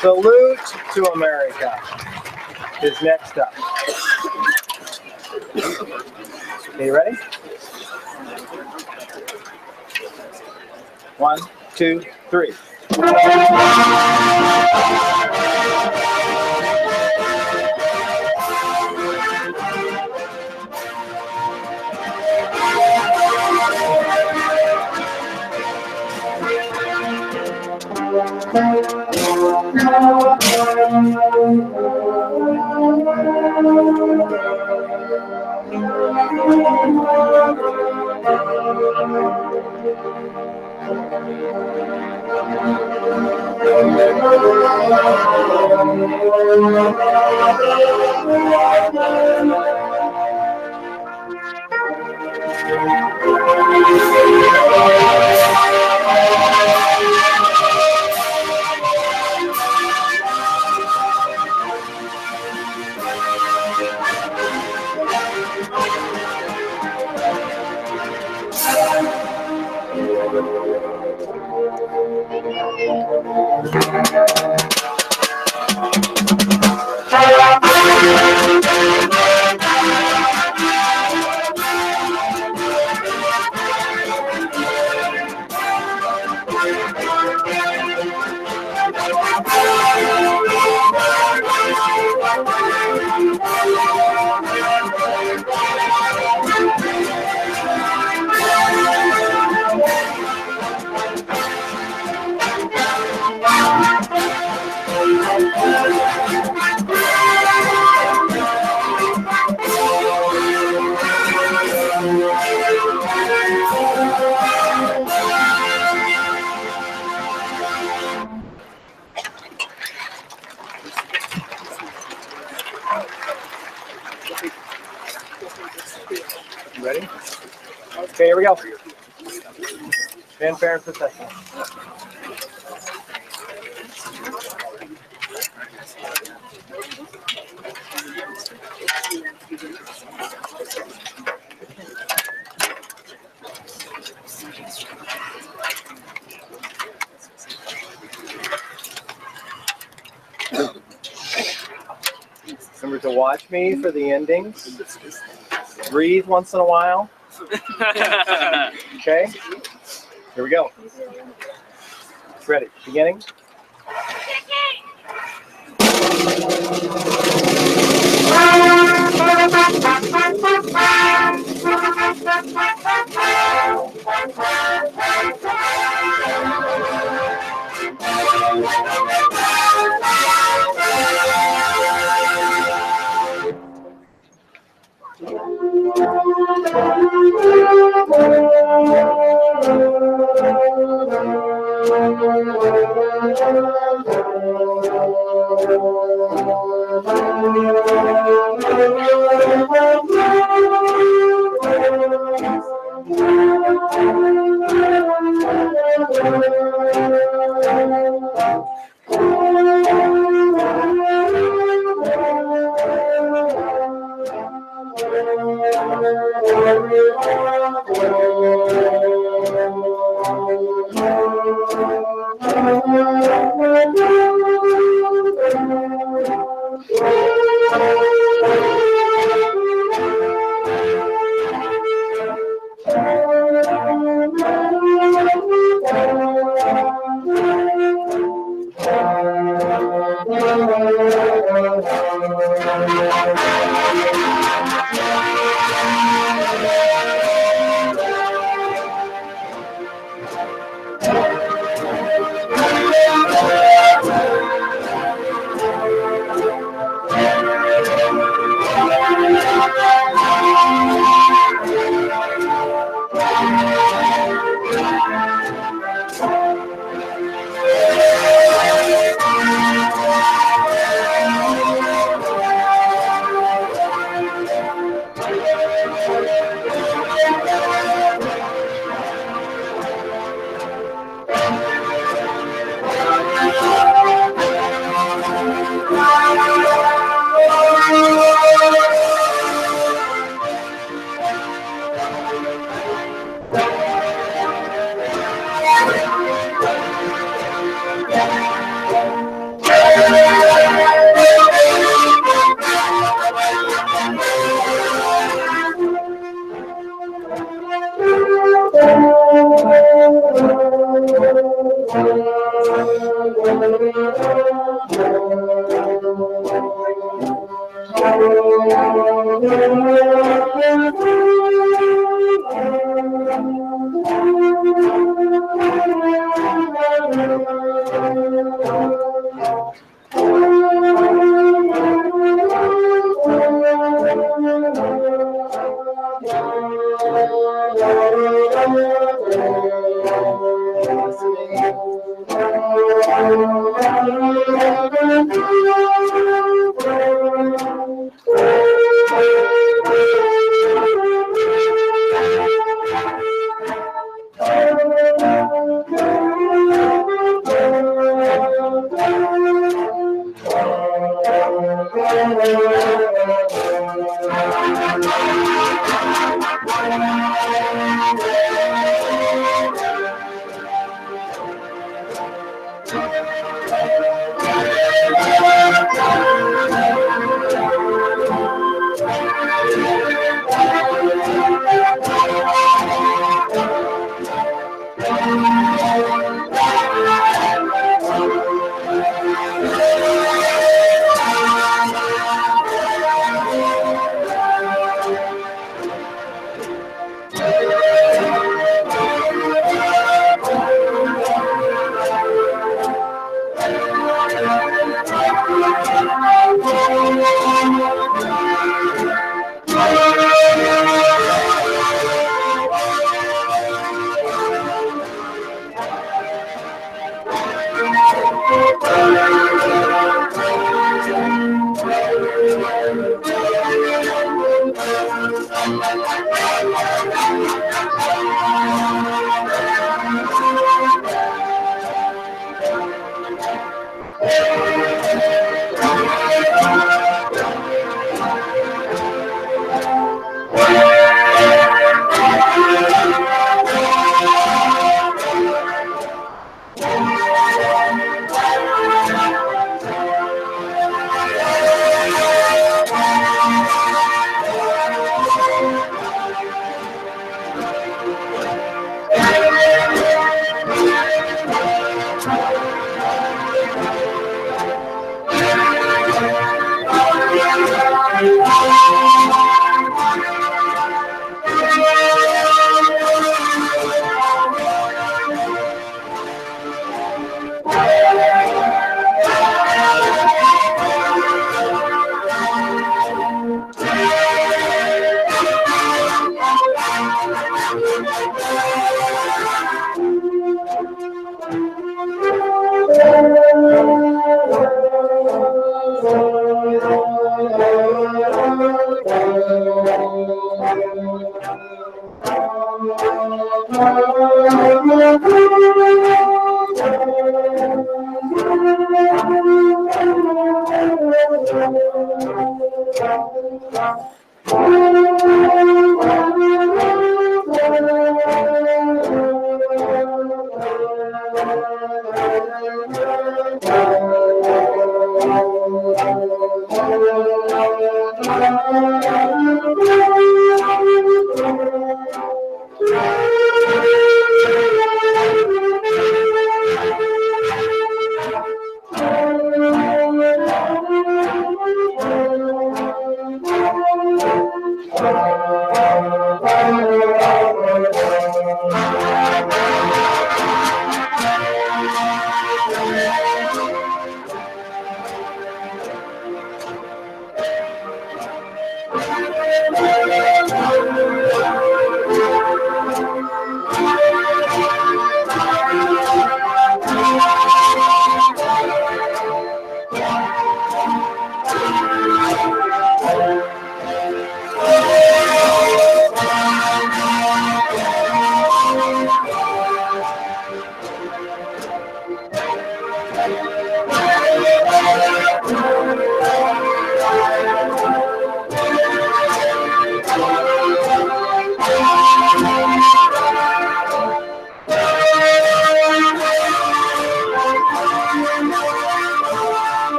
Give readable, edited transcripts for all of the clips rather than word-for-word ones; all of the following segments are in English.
Salute to America is next up. Okay, you ready? 1, 2, 3. Ready? Okay, here we go. Fanfare and procession. Remember to watch me for the endings. Breathe once in a while. Okay? Here we go. Ready? Beginning.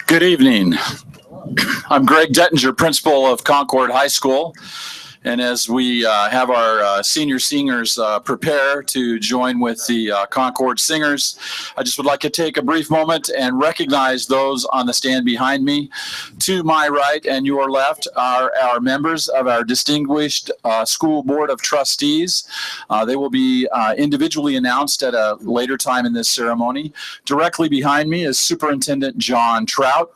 Good evening. I'm Greg Dettinger, principal of Concord High School. And as we have our senior singers prepare to join with the Concord singers, I just would like to take a brief moment and recognize those on the stand behind me. To my right and your left are our members of our distinguished school board of trustees. They will be individually announced at a later time in this ceremony. Directly behind me is Superintendent John Trout.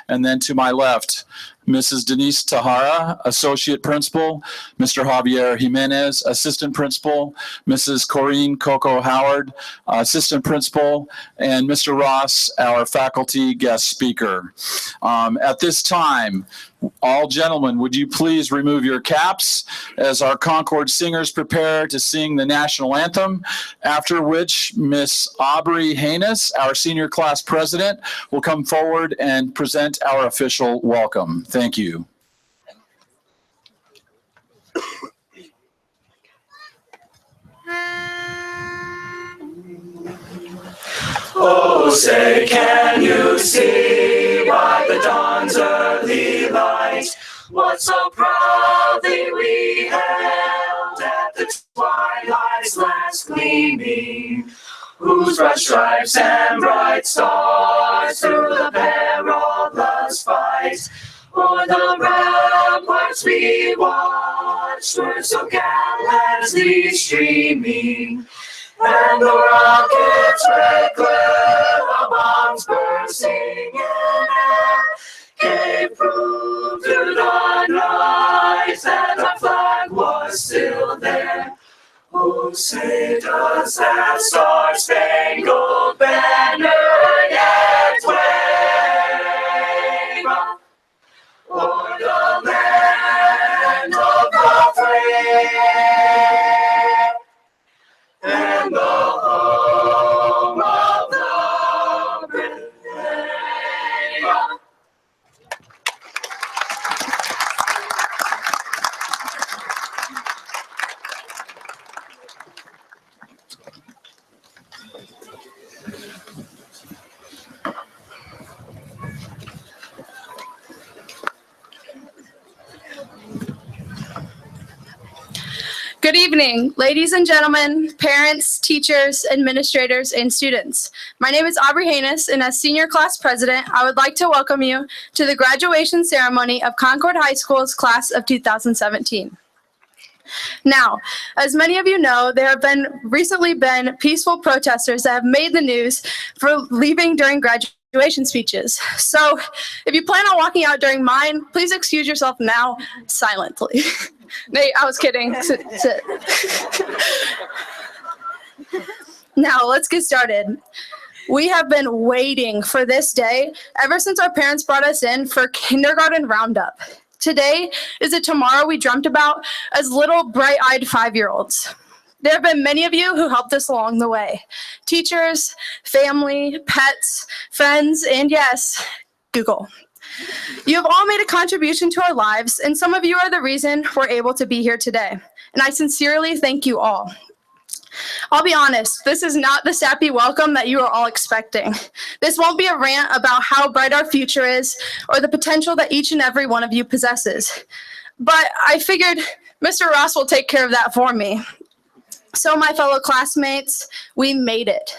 And then to my left, Mrs. Denise Tahara, Associate Principal, Mr. Javier Jimenez, Assistant Principal, Mrs. Corinne Coco Howard, Assistant Principal, and Mr. Ross, our faculty guest speaker. At this time, all gentlemen, would you please remove your caps as our Concord singers prepare to sing the national anthem, after which Miss Aubrey Haynes, our senior class president, will come forward and present our official welcome. Thank you. Oh, say, can you see by the dawn's early light what so proudly we held at the twilight's last gleaming, whose bright stripes and bright stars through the perilous fight o'er the ramparts we watched were so gallantly streaming. And the rockets' red glare, the bombs bursting in air, gave proof to the night that our flag was still there. Oh, say does that star-spangled banner yet wave o'er the land of the free? And the home of the brave. Good evening, ladies and gentlemen, parents, teachers, administrators, and students. My name is Aubrey Haynes, and as senior class president, I would like to welcome you to the graduation ceremony of Concord High School's class of 2017. Now, as many of you know, there have recently been peaceful protesters that have made the news for leaving during graduation speeches. So if you plan on walking out during mine, please excuse yourself now silently. Nate, I was kidding. Sit. Now, let's get started. We have been waiting for this day ever since our parents brought us in for kindergarten roundup. Today is a tomorrow we dreamt about as little bright-eyed 5-year-olds. There have been many of you who helped us along the way. Teachers, family, pets, friends, and yes, Google. You have all made a contribution to our lives, and some of you are the reason we're able to be here today. And I sincerely thank you all. I'll be honest, this is not the sappy welcome that you are all expecting. This won't be a rant about how bright our future is or the potential that each and every one of you possesses. But I figured Mr. Ross will take care of that for me. So my fellow classmates, we made it.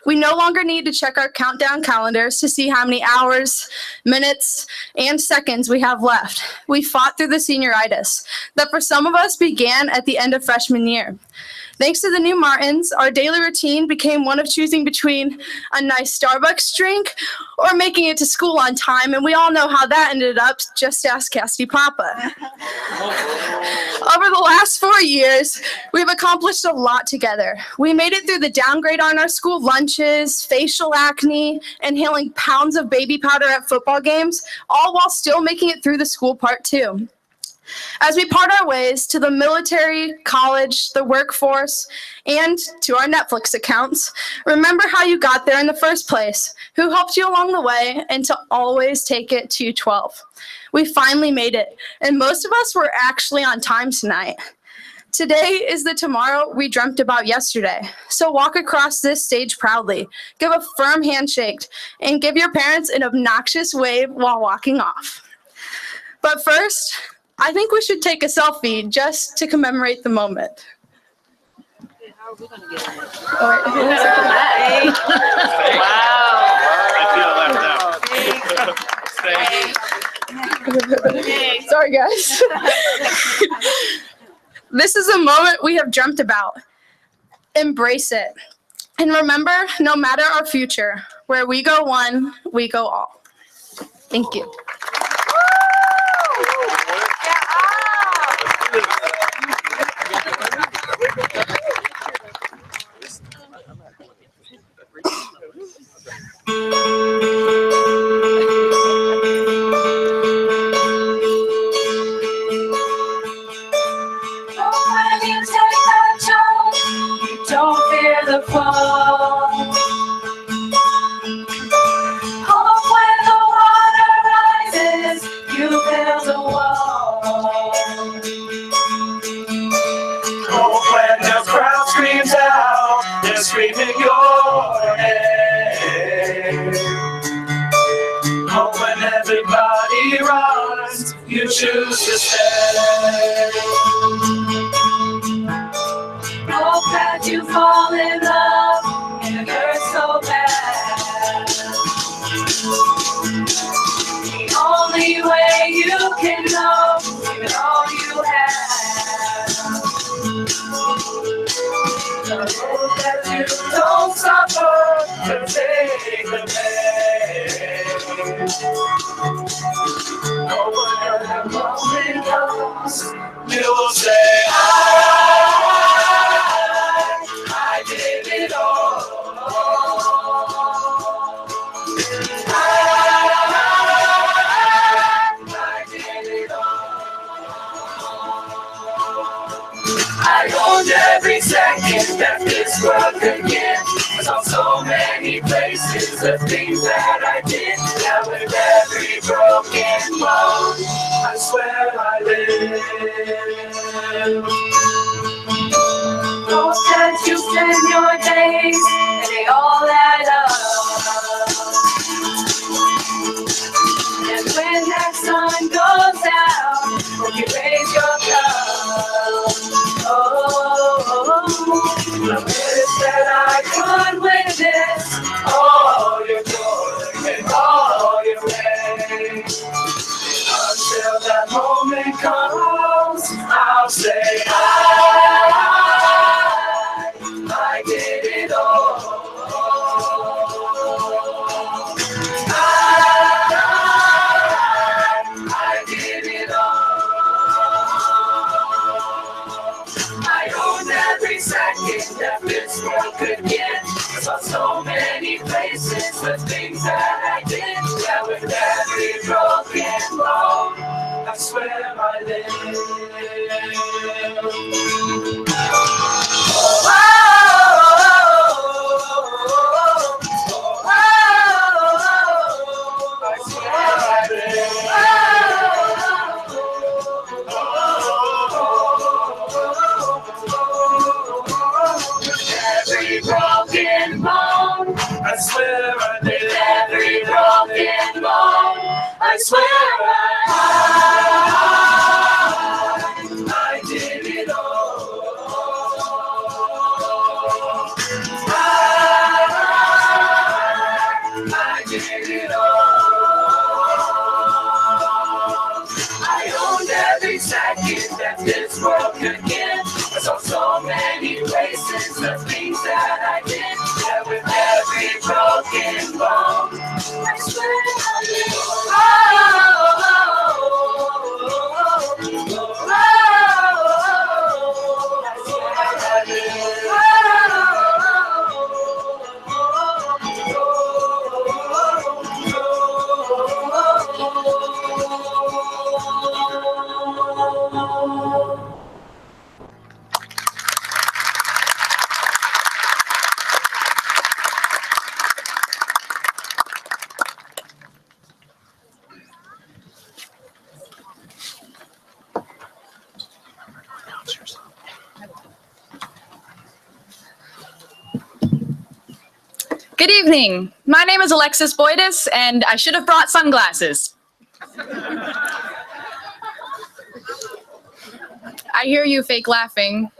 We no longer need to check our countdown calendars to see how many hours, minutes, and seconds we have left. We fought through the senioritis that for some of us began at the end of freshman year. Thanks to the new Martins, our daily routine became one of choosing between a nice Starbucks drink or making it to school on time, and we all know how that ended up. Just ask Cassidy Papa. Over the last 4 years, we've accomplished a lot together. We made it through the downgrade on our school lunches, facial acne, inhaling pounds of baby powder at football games, all while still making it through the school part 2. As we part our ways to the military, college, the workforce, and to our Netflix accounts, remember how you got there in the first place, who helped you along the way, and to always take it to 12. We finally made it, and most of us were actually on time tonight. Today is the tomorrow we dreamt about yesterday. So walk across this stage proudly, give a firm handshake, and give your parents an obnoxious wave while walking off. But first, I think we should take a selfie just to commemorate the moment. How are we going to get on it? All right. Wow. Sorry, guys. This is a moment we have dreamt about. Embrace it. And remember, no matter our future, where we go one, we go all. Thank you. Don't fear the fall. Hope when the water rises, you build a wall. Hope when the crowd screams out, they're screaming your name. Hope when everybody runs, you choose to stay. Hope that you fall in love and it hurts so bad. The only way you can know, even all you have. The hope that you don't suffer to take the pain. Hope when the moment comes, you will say, I did it all. I did it all. I owned every second that this world could give. I saw so many places, the things that I did. Now with every broken bone, I swear I live. Hope that you spend your days and they all add up. And when that sun goes out, hope you raise your cup. I wish that I could witness all your joy and all your pain. Until that moment comes, I'll say I did it all. I did it all. I owned every second that this world could get. I saw so many places, the things that I did. Yeah, with every broken bone, I swear I live. I swear I live. swear I did every broken bone. I swear I did it all. I did it all. I owned every second that this world could give. I saw so many places, the things that I did. That with every broken bone, I swear I did it Good evening. My name is Alexis Boydis, and I should have brought sunglasses. I hear you fake laughing.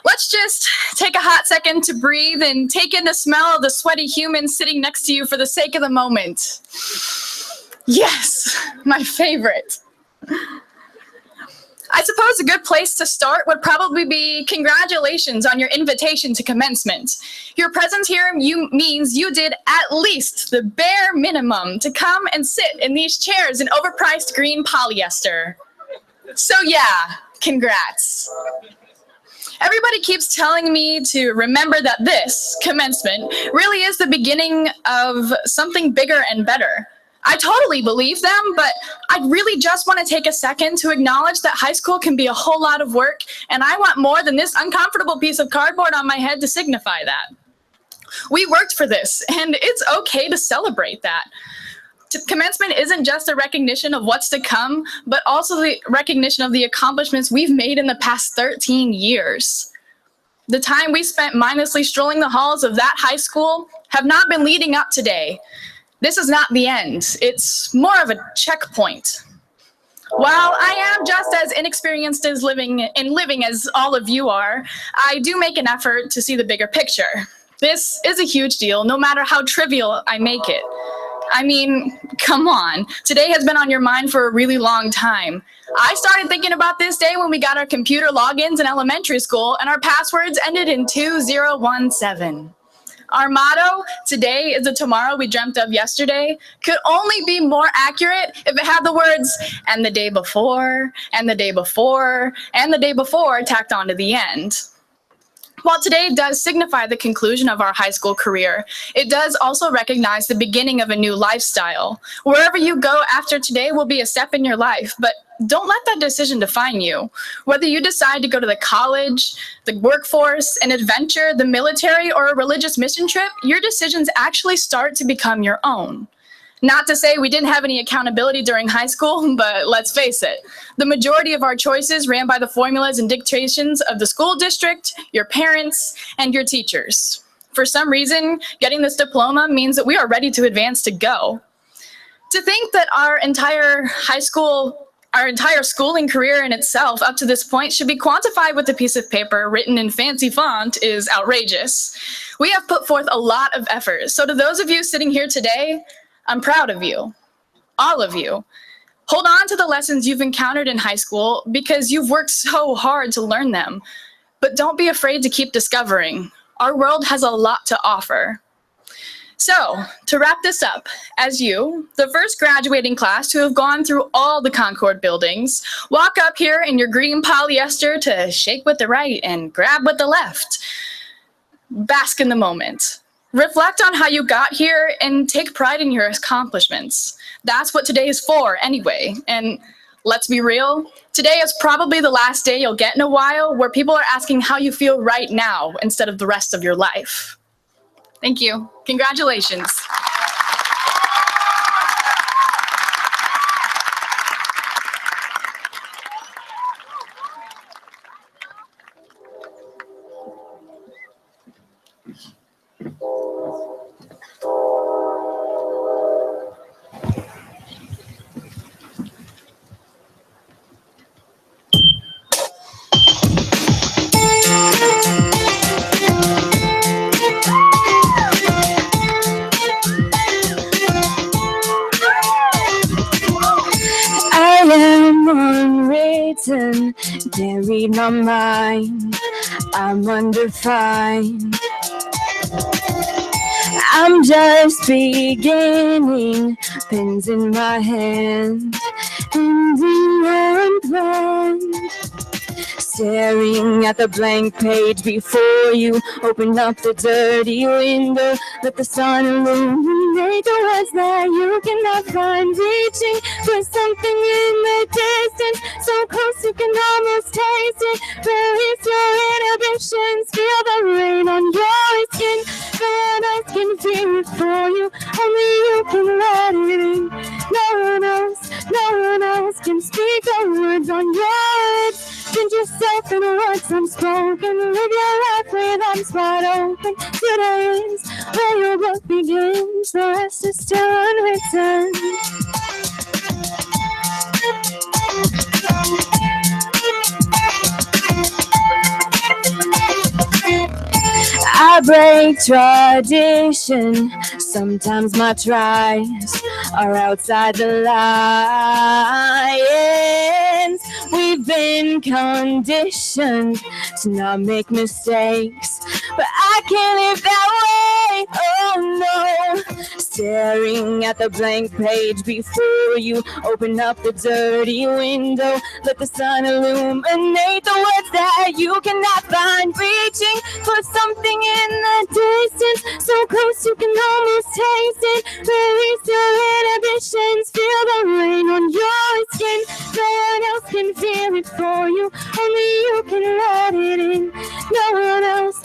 Let's just take a hot second to breathe and take in the smell of the sweaty human sitting next to you for the sake of the moment. Yes, my favorite. I suppose a good place to start would probably be congratulations on your invitation to commencement. Your presence here means you did at least the bare minimum to come and sit in these chairs in overpriced green polyester. So yeah, congrats. Everybody keeps telling me to remember that this, commencement, really is the beginning of something bigger and better. I totally believe them, but I really just want to take a second to acknowledge that high school can be a whole lot of work, and I want more than this uncomfortable piece of cardboard on my head to signify that. We worked for this, and it's okay to celebrate that. Commencement isn't just a recognition of what's to come, but also the recognition of the accomplishments we've made in the past 13 years. The time we spent mindlessly strolling the halls of that high school have not been leading up today. This is not the end. It's more of a checkpoint. While I am just as inexperienced as living as all of you are, I do make an effort to see the bigger picture. This is a huge deal, no matter how trivial I make it. I mean, come on. Today has been on your mind for a really long time. I started thinking about this day when we got our computer logins in elementary school and our passwords ended in 2017. Our motto, today is the tomorrow we dreamt of yesterday, could only be more accurate if it had the words, and the day before, and the day before, and the day before tacked onto the end. While today does signify the conclusion of our high school career, it does also recognize the beginning of a new lifestyle. Wherever you go after today will be a step in your life, but don't let that decision define you. Whether you decide to go to the college, the workforce, an adventure, the military, or a religious mission trip, your decisions actually start to become your own. Not to say we didn't have any accountability during high school, but let's face it, the majority of our choices ran by the formulas and dictations of the school district, your parents, and your teachers. For some reason, getting this diploma means that we are ready to advance to go. To think that our entire schooling career in itself up to this point should be quantified with a piece of paper written in fancy font is outrageous. We have put forth a lot of effort. So to those of you sitting here today, I'm proud of you, all of you. Hold on to the lessons you've encountered in high school because you've worked so hard to learn them. But don't be afraid to keep discovering. Our world has a lot to offer. So, to wrap this up, as you, the first graduating class to have gone through all the Concord buildings, walk up here in your green polyester to shake with the right and grab with the left. Bask in the moment. Reflect on how you got here and take pride in your accomplishments. That's what today is for anyway. And let's be real, today is probably the last day you'll get in a while where people are asking how you feel right now instead of the rest of your life. Thank you. Congratulations. read my mind. I'm undefined. I'm just beginning, pens in my hand, ending unplanned. Staring at the blank page before you, open up the dirty window, let the sun illuminate the words that you cannot find. Reaching for something in the distance, so close you can almost taste it. Release your inhibitions, feel the rain on your skin. No one else can feel it for you, only you can let it in. No one else can speak the words on your lips. Send yourself in words unspoken. Live your life with arms wide open. Today is where your book begins. The rest is still unwritten. I break tradition. Sometimes my tries are outside the lines. We've been conditioned to not make mistakes, but I can't live that way. Oh no. Staring at the blank page before you, open up the dirty window, let the sun illuminate the words that you cannot find. Reaching for something in the distance, so close you can almost taste it. Release your inhibitions, feel the rain on your skin. No one else can feel it for you, only you can let it in. No one else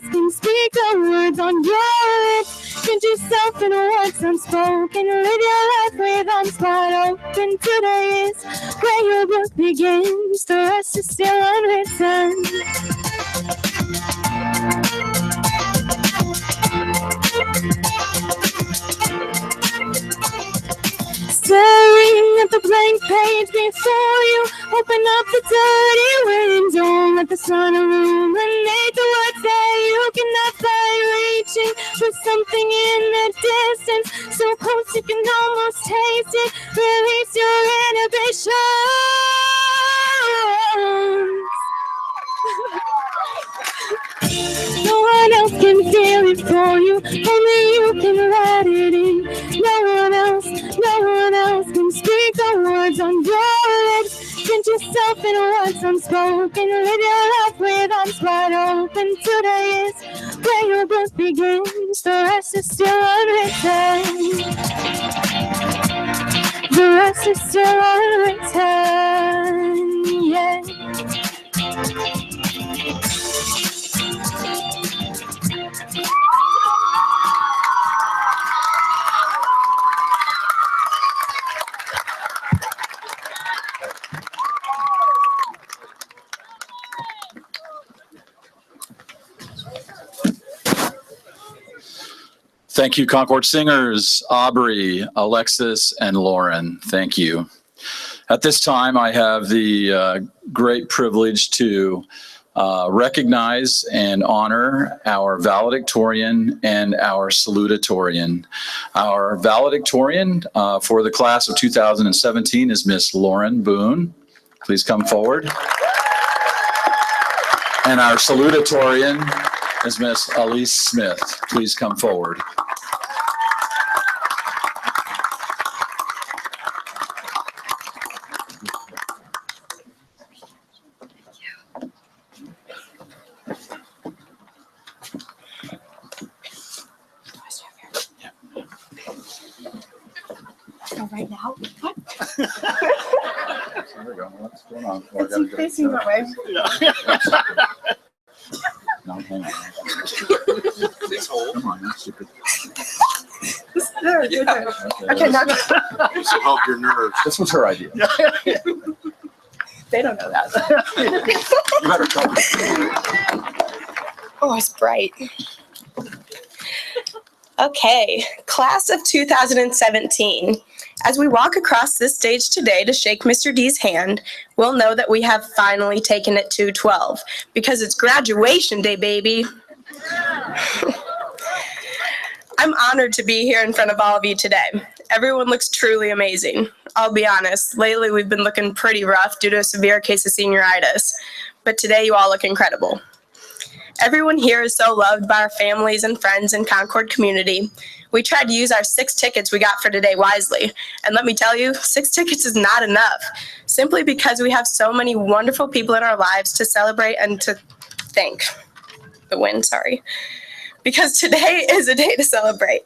can speak the words on your lips. Send yourself in words unspoken. Live your life with arms wide open. Today is where your book begins. The rest is still unwritten. Staring at the blank page before you, open up the dirty window, let the sun illuminate the words that you cannot find. Reaching for something in the distance, so close you can almost taste it. Release your inhibitions. No one else can feel it for you, only you can let it in. No one else can speak the words on your lips. Send yourself in words unspoken. Live your life with arms wide open. Today is where your book begins. The rest is still unwritten. The rest is still unwritten. Yeah. Thank you, Concord singers, Aubrey, Alexis, and Lauren. Thank you. At this time, I have the great privilege to recognize and honor our valedictorian and our salutatorian. Our valedictorian for the class of 2017 is Miss Lauren Boone. Please come forward. And our salutatorian is Miss Elise Smith. Please come forward. Right now? What? There we go. What's going on? Well, It's facing that way. No, hang on. Come on, that's stupid. There, Okay. Okay, now This will help your nerves. This was her idea. they don't know that. You better cover it. Oh, it's bright. Okay, class of 2017. As we walk across this stage today to shake Mr. D's hand, we'll know that we have finally taken it to 12 because it's graduation day, baby. I'm honored to be here in front of all of you today. Everyone looks truly amazing. I'll be honest, lately we've been looking pretty rough due to a severe case of senioritis, but today you all look incredible. Everyone here is so loved by our families and friends in Concord community. We tried to use our 6 tickets we got for today wisely. And let me tell you, 6 tickets is not enough, simply because we have so many wonderful people in our lives to celebrate and to thank. Because today is a day to celebrate.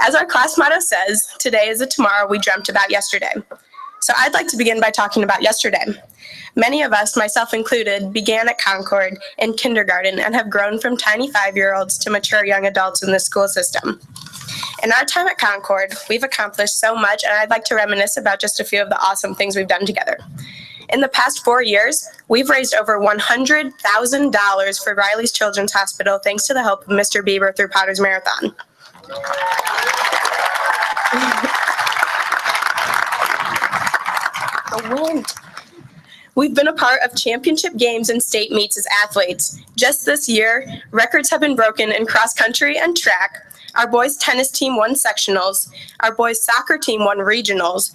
As our class motto says, today is a tomorrow we dreamt about yesterday. So I'd like to begin by talking about yesterday. Many of us, myself included, began at Concord in kindergarten and have grown from tiny 5-year-olds to mature young adults in the school system. In our time at Concord, we've accomplished so much, and I'd like to reminisce about just a few of the awesome things we've done together. In the past 4 years, we've raised over $100,000 for Riley's Children's Hospital thanks to the help of Mr. Bieber through Potter's Marathon. The wind. We've been a part of championship games and state meets as athletes. Just this year, records have been broken in cross country and track. Our boys tennis team won sectionals. Our boys soccer team won regionals.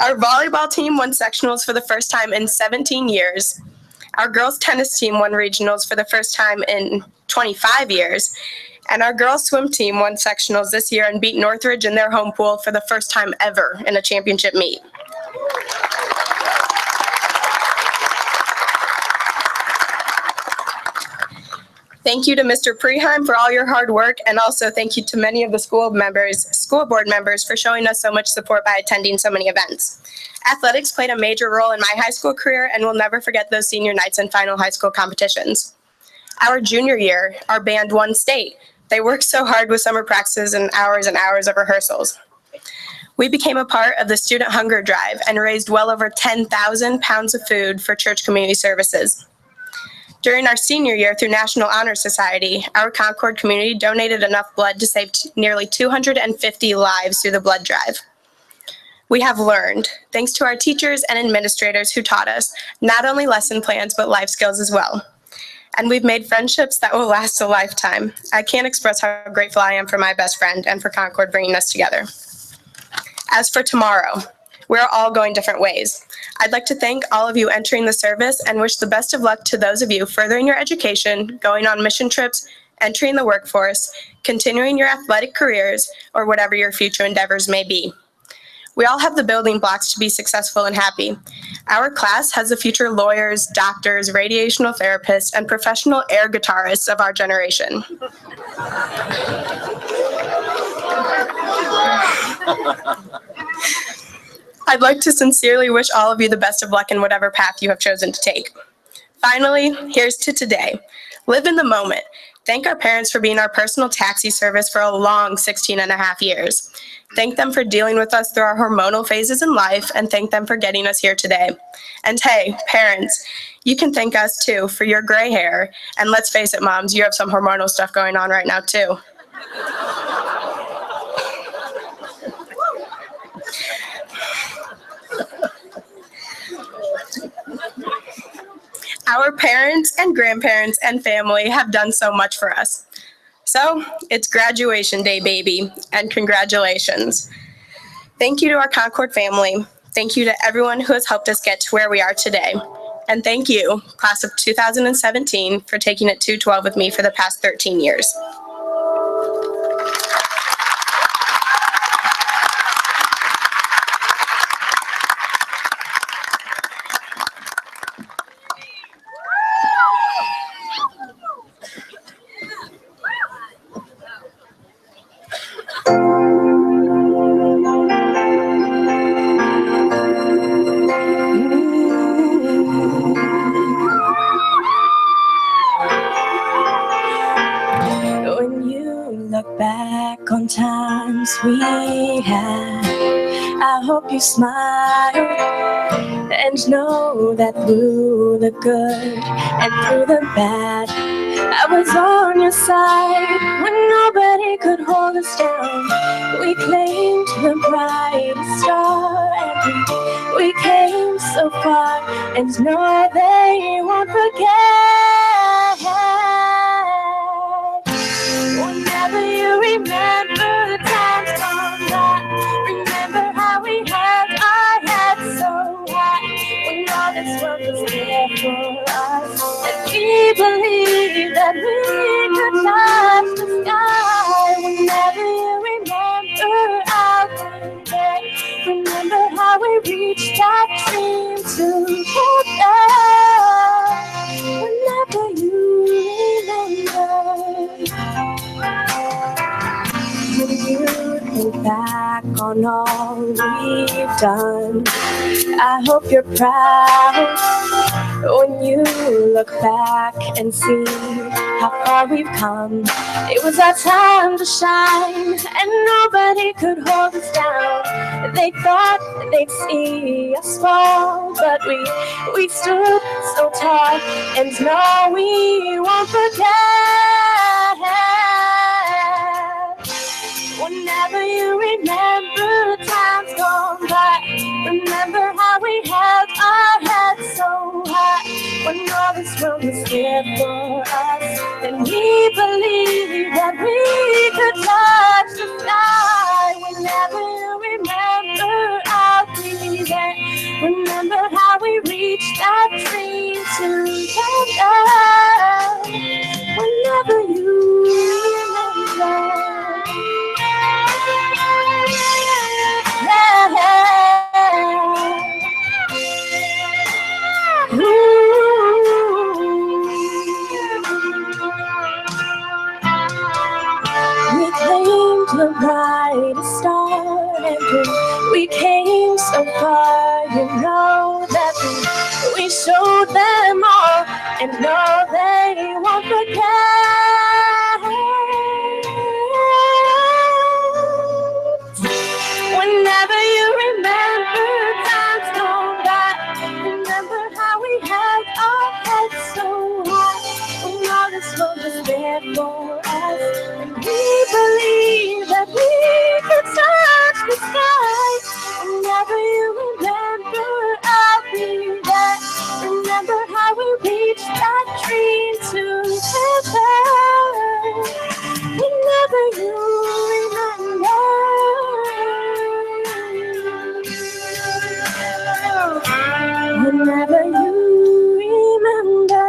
Our volleyball team won sectionals for the first time in 17 years. Our girls tennis team won regionals for the first time in 25 years. And our girls swim team won sectionals this year and beat Northridge in their home pool for the first time ever in a championship meet. Thank you to Mr. Preheim for all your hard work, and also thank you to many of the school board members for showing us so much support by attending so many events. Athletics played a major role in my high school career, and we'll never forget those senior nights and final high school competitions. Our junior year, our band won state. They worked so hard with summer practices and hours of rehearsals. We became a part of the Student Hunger Drive and raised well over 10,000 pounds of food for church community services. During our senior year through National Honor Society, our Concord community donated enough blood to save nearly 250 lives through the blood drive. We have learned, thanks to our teachers and administrators who taught us, not only lesson plans, but life skills as well. And we've made friendships that will last a lifetime. I can't express how grateful I am for my best friend and for Concord bringing us together. As for tomorrow, we're all going different ways. I'd like to thank all of you entering the service and wish the best of luck to those of you furthering your education, going on mission trips, entering the workforce, continuing your athletic careers, or whatever your future endeavors may be. We all have the building blocks to be successful and happy. Our class has the future lawyers, doctors, radiational therapists, and professional air guitarists of our generation. I'd like to sincerely wish all of you the best of luck in whatever path you have chosen to take. Finally, here's to today. Live in the moment. Thank our parents for being our personal taxi service for a long 16 and a half years. Thank them for dealing with us through our hormonal phases in life, and thank them for getting us here today. And hey, parents, you can thank us too for your gray hair. And let's face it, moms, you have some hormonal stuff going on right now too. Our parents and grandparents and family have done so much for us. So it's graduation day, baby, and congratulations. Thank you to our Concord family. Thank you to everyone who has helped us get to where we are today. And thank you, class of 2017, for taking it 212 with me for the past 13 years. Back on times we had, I hope you smile and know that through the good and through the bad, I was on your side when nobody could hold us down. We claimed the brightest star and we came so far, and no, they won't forget. Whenever you remember the times gone by, remember how we had When you think back on all we've done, I hope you're proud when you look back and see how far we've come. It was our time to shine, and nobody could hold us down. They thought they'd see us fall, but we stood so tall, and no, we won't forget. Whenever you remember times gone by, remember how we held our heads so high. When all this world was here for us, and we believed that we could touch the sky. Whenever you remember, I'll be there. Remember how we reached that dream together. Whenever you remember. We claimed the brightest star, and we came so far. You know that we showed them all, and no, they won't forget. Whenever you remember times gone by, remember how we held our heads so high. When all this world was there for us, and we believed that we could touch the sky. Whenever you remember, I'll be there. Remember how we reached that dream together. Whenever you remember. Whenever you remember.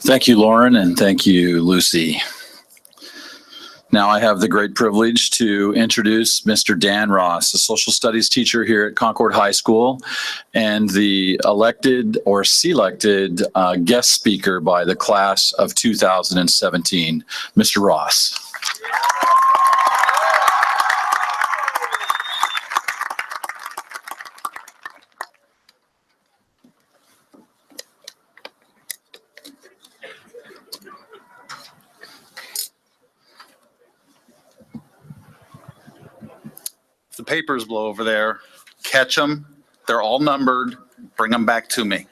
Thank you, Lauren, and thank you, Lucy. Now I have the great privilege to introduce Mr. Dan Ross, a social studies teacher here at Concord High School and the elected or selected guest speaker by the class of 2017. Mr. Ross. The papers blow over there, catch them. They're all numbered. Bring them back to me.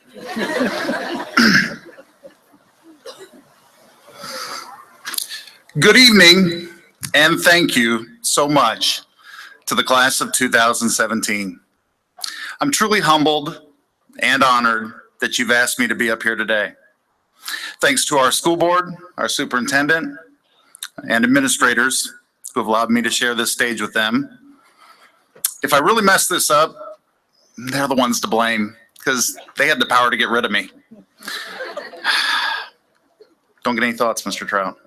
Good evening, and thank you so much to the class of 2017. I'm truly humbled and honored that you've asked me to be up here today. Thanks to our school board, our superintendent, and administrators who have allowed me to share this stage with them. If I really mess this up, they're the ones to blame because they had the power to get rid of me. Don't get any thoughts, Mr. Trout.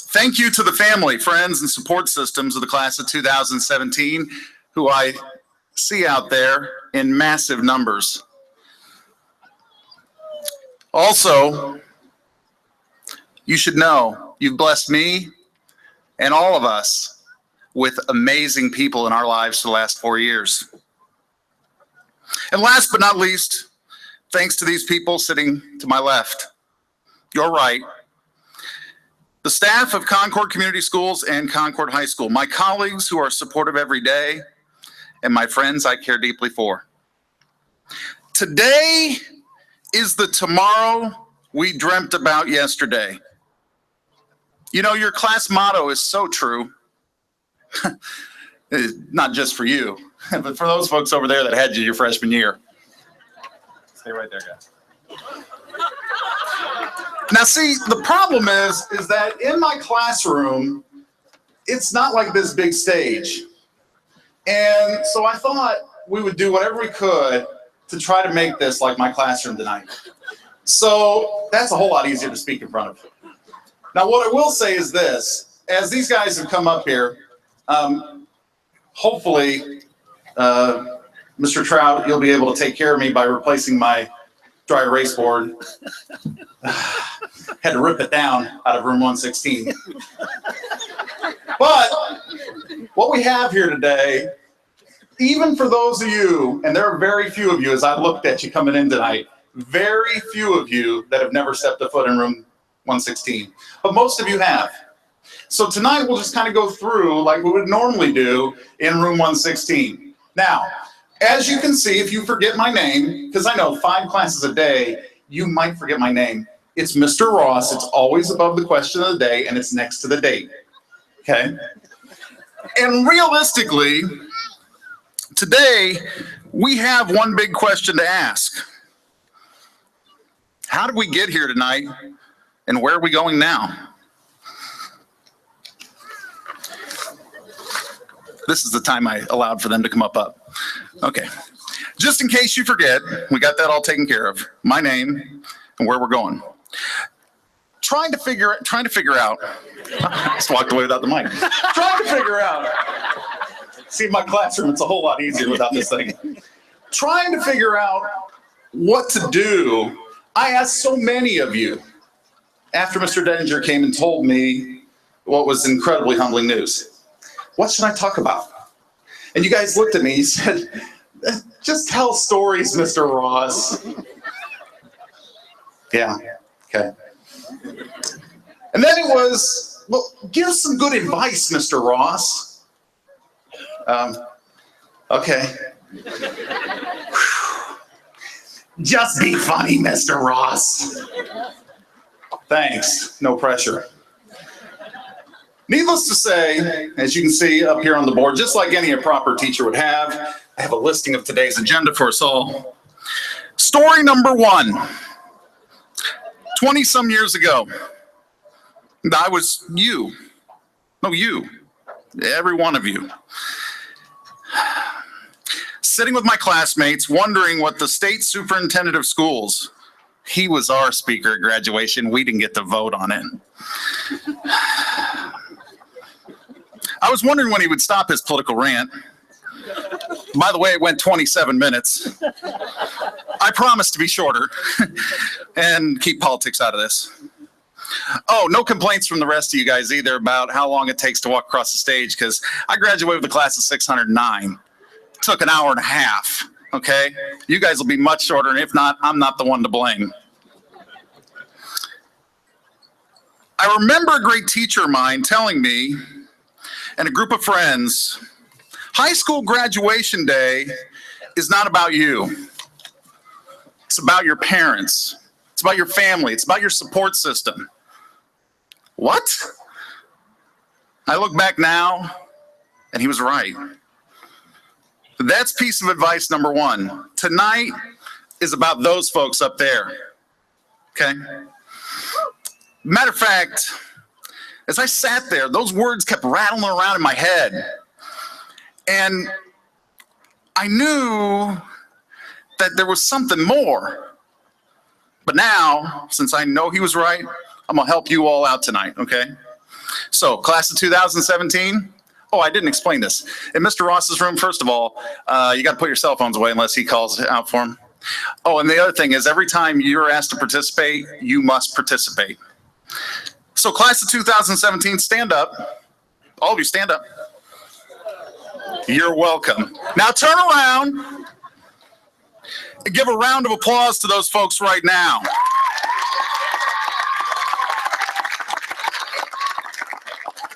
Thank you to the family, friends, and support systems of the class of 2017, who I see out there in massive numbers. Also, you should know you've blessed me and all of us with amazing people in our lives for the last 4 years. And last but not least, thanks to these people sitting to my left. You're right. The staff of Concord Community Schools and Concord High School, my colleagues who are supportive every day, and my friends I care deeply for. Today is the tomorrow we dreamt about yesterday. You know, your class motto is so true. Not just for you, but for those folks over there that had you your freshman year. Stay right there, guys. Now, see, the problem is that in my classroom, it's not like this big stage. And so I thought we would do whatever we could to try to make this like my classroom tonight. So that's a whole lot easier to speak in front of. Now, what I will say is this, as these guys have come up here, hopefully, Mr. Trout, you'll be able to take care of me by replacing my dry erase board. Had to rip it down out of room 116. But what we have here today, even for those of you, and there are very few of you as I looked at you coming in tonight, very few of you that have never stepped a foot in room 116, but most of you have. So tonight we'll just kind of go through like we would normally do in room 116. Now, as you can see, if you forget my name, because I know 5 classes a day, you might forget my name. It's Mr. Ross. It's always above the question of the day, and it's next to the date. Okay? And realistically, today, we have one big question to ask. How did we get here tonight, and where are we going now? This is the time I allowed for them to come up. Okay. Just in case you forget, we got that all taken care of. My name and where we're going. Trying to figure out. I just walked away without the mic. Trying to figure out. See, my classroom, it's a whole lot easier without this thing. Trying to figure out what to do. I asked so many of you after Mr. Denninger came and told me what was incredibly humbling news. What should I talk about? And you guys looked at me, you said, just tell stories, Mr. Ross. Yeah, okay. And then it was, well, give some good advice, Mr. Ross. Okay. Just be funny, Mr. Ross. Thanks, no pressure. Needless to say, as you can see up here on the board, just like any proper teacher would have, I have a listing of today's agenda for us all. Story number 1. 20-some years ago, I was you. No, you. Every one of you. Sitting with my classmates, wondering what the state superintendent of schools, he was our speaker at graduation. We didn't get to vote on it. I was wondering when he would stop his political rant. By the way, it went 27 minutes. I promise to be shorter and keep politics out of this. Oh, no complaints from the rest of you guys either about how long it takes to walk across the stage, because I graduated with a class of 609. It took an hour and a half, okay? You guys will be much shorter, and if not, I'm not the one to blame. I remember a great teacher of mine telling me and a group of friends, high school graduation day is not about you. It's about your parents. It's about your family. It's about your support system. What? I look back now, and he was right. That's piece of advice number 1. Tonight is about those folks up there. Okay? Matter of fact, as I sat there, those words kept rattling around in my head. And I knew that there was something more. But now, since I know he was right, I'm going to help you all out tonight, okay? So, class of 2017. Oh, I didn't explain this. In Mr. Ross's room, first of all, you got to put your cell phones away unless he calls out for them. Oh, and the other thing is every time you're asked to participate, you must participate. So class of 2017, stand up. All of you stand up. You're welcome. Now turn around and give a round of applause to those folks right now.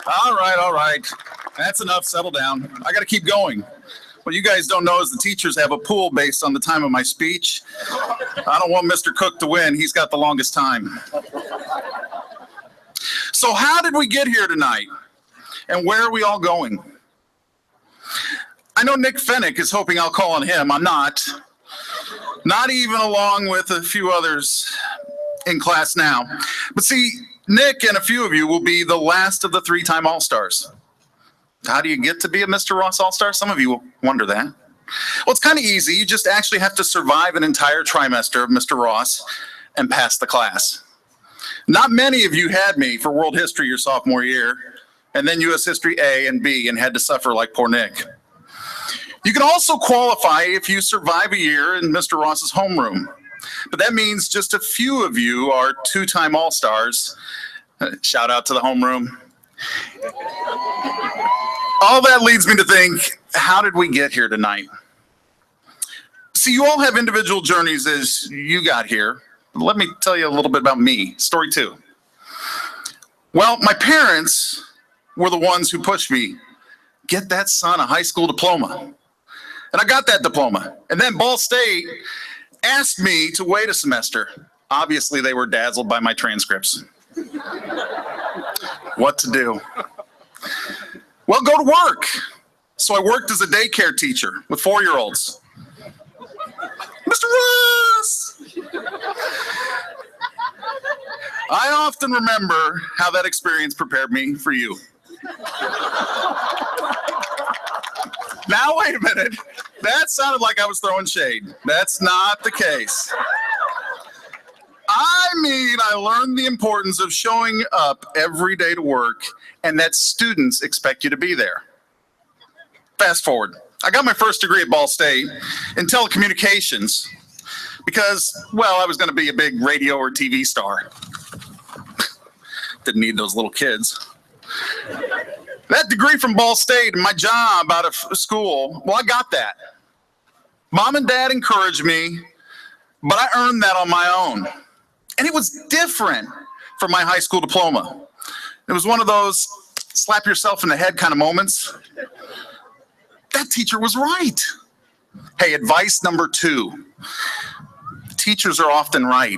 All right. That's enough. Settle down. I got to keep going. What you guys don't know is the teachers have a pool based on the time of my speech. I don't want Mr. Cook to win. He's got the longest time. So how did we get here tonight? And where are we all going? I know Nick Fennick is hoping I'll call on him. I'm not. Not even along with a few others in class now. But see, Nick and a few of you will be the last of the 3-time All-Stars. How do you get to be a Mr. Ross All-Star? Some of you wonder that. Well, it's kind of easy. You just actually have to survive an entire trimester of Mr. Ross and pass the class. Not many of you had me for world history your sophomore year, and then U.S. history A and B, and had to suffer like poor Nick. You can also qualify if you survive a year in Mr. Ross's homeroom. But that means just a few of you are two-time All-Stars. Shout out to the homeroom. All that leads me to think, how did we get here tonight? See, you all have individual journeys as you got here. Let me tell you a little bit about me. Story 2. Well, my parents were the ones who pushed me. Get that son a high school diploma. And I got that diploma. And then Ball State asked me to wait a semester. Obviously, they were dazzled by my transcripts. What to do? Well, go to work. So I worked as a daycare teacher with 4-year-olds. Mr. Ross! I often remember how that experience prepared me for you. Now, wait a minute. That sounded like I was throwing shade. That's not the case. I mean, I learned the importance of showing up every day to work and that students expect you to be there. Fast forward. I got my first degree at Ball State in telecommunications because, well, I was going to be a big radio or TV star. Didn't need those little kids. That degree from Ball State and my job out of school, well, I got that. Mom and Dad encouraged me, but I earned that on my own. And it was different from my high school diploma. It was one of those slap yourself in the head kind of moments. That teacher was right. Hey, advice number 2. Teachers are often right.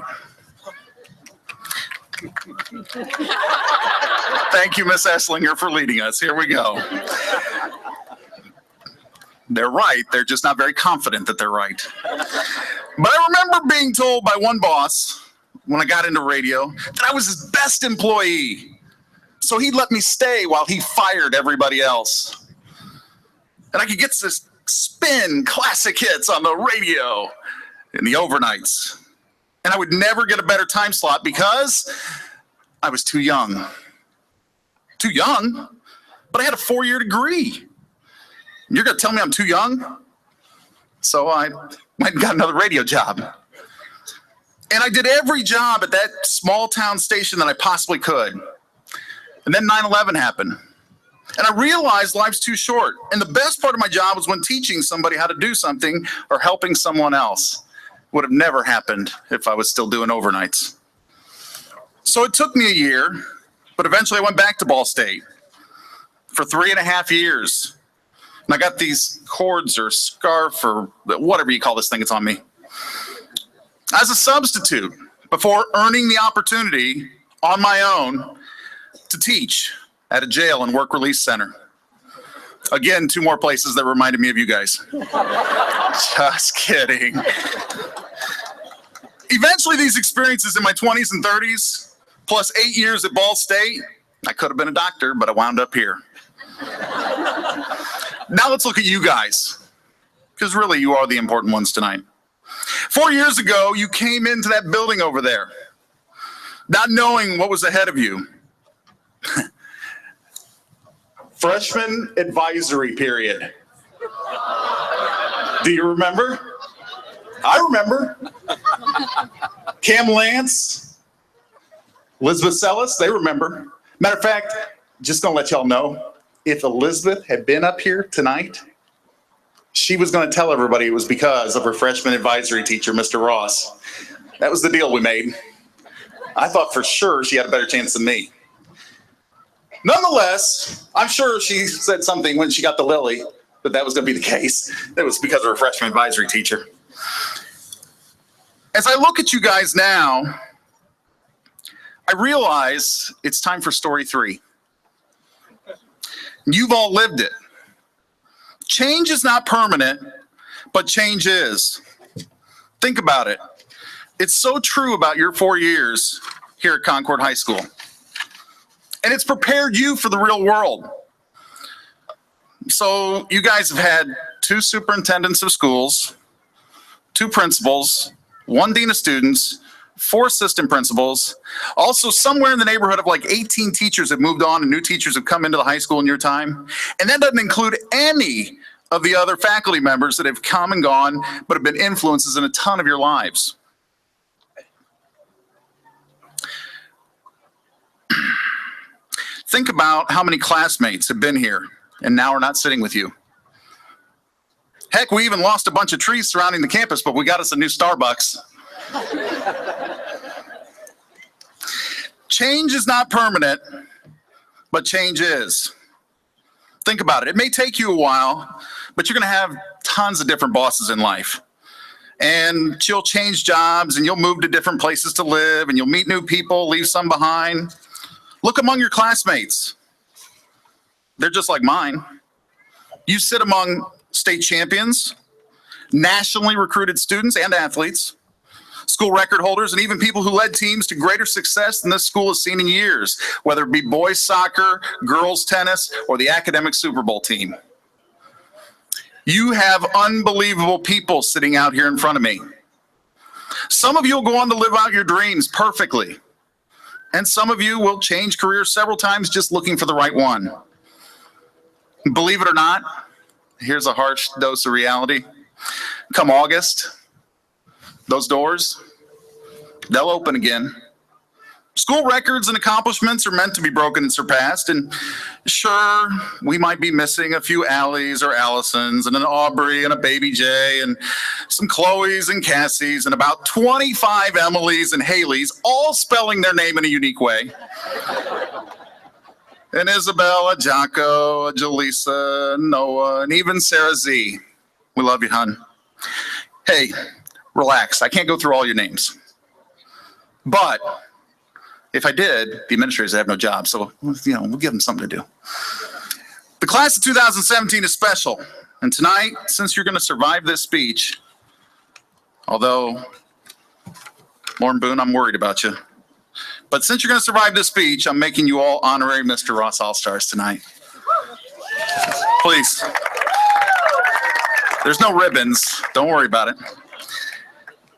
Thank you, Miss Esslinger, for leading us. Here we go. They're right. They're just not very confident that they're right. But I remember being told by one boss when I got into radio that I was his best employee. So he'd let me stay while he fired everybody else. And I could get to spin classic hits on the radio in the overnights. And I would never get a better time slot because I was too young. Too young? But I had a 4-year degree. You're going to tell me I'm too young? So I went and got another radio job. And I did every job at that small town station that I possibly could. And then 9/11 happened. And I realized life's too short. And the best part of my job was when teaching somebody how to do something or helping someone else. Would have never happened if I was still doing overnights. So it took me a year, but eventually I went back to Ball State for 3.5 years. And I got these cords or scarf or whatever you call this thing that's on me as a substitute before earning the opportunity on my own to teach at a jail and work release center. Again, 2 more places that reminded me of you guys. Just kidding. Eventually, these experiences in my 20s and 30s, plus 8 years at Ball State, I could have been a doctor, but I wound up here. Now let's look at you guys, because really you are the important ones tonight. 4 years ago, you came into that building over there, not knowing what was ahead of you. Freshman advisory period. Do you remember? I remember. Cam Lance, Elizabeth Sellis, they remember. Matter of fact, just gonna let y'all know, if Elizabeth had been up here tonight, she was gonna tell everybody it was because of her freshman advisory teacher, Mr. Ross. That was the deal we made. I thought for sure she had a better chance than me. Nonetheless, I'm sure she said something when she got the lily that was gonna be the case. That was because of her freshman advisory teacher. As I look at you guys now, I realize it's time for story 3. You've all lived it. Change is not permanent, but change is. Think about it. It's so true about your 4 years here at Concord High School. And it's prepared you for the real world. So you guys have had 2 superintendents of schools, 2 principals, 1 dean of students, 4 assistant principals. Also, somewhere in the neighborhood of like 18 teachers have moved on and new teachers have come into the high school in your time. And that doesn't include any of the other faculty members that have come and gone, but have been influences in a ton of your lives. Think about how many classmates have been here and now are not sitting with you. Heck, we even lost a bunch of trees surrounding the campus, but we got us a new Starbucks. Change is not permanent, but change is. Think about it. It may take you a while, but you're going to have tons of different bosses in life. And you'll change jobs and you'll move to different places to live and you'll meet new people, leave some behind. Look among your classmates. They're just like mine. You sit among state champions, nationally recruited students and athletes, school record holders, and even people who led teams to greater success than this school has seen in years, whether it be boys soccer, girls tennis, or the academic Super Bowl team. You have unbelievable people sitting out here in front of me. Some of you will go on to live out your dreams perfectly, and some of you will change careers several times just looking for the right one. Believe it or not, here's a harsh dose of reality. Come August, those doors, they'll open again. School records and accomplishments are meant to be broken and surpassed. And sure, we might be missing a few Allies or Allisons and an Aubrey and a Baby J and some Chloes and Cassies and about 25 Emilys and Haleys, all spelling their name in a unique way. And Isabella, Jocko, Jaleesa, Noah, and even Sarah Z. We love you, hon. Hey, relax. I can't go through all your names. But if I did, the administrators have no job. So, we'll give them something to do. The class of 2017 is special. And tonight, since you're going to survive this speech, although, Lauren Boone, I'm worried about you. But since you're going to survive this speech, I'm making you all honorary Mr. Ross All-Stars tonight. Please. There's no ribbons. Don't worry about it.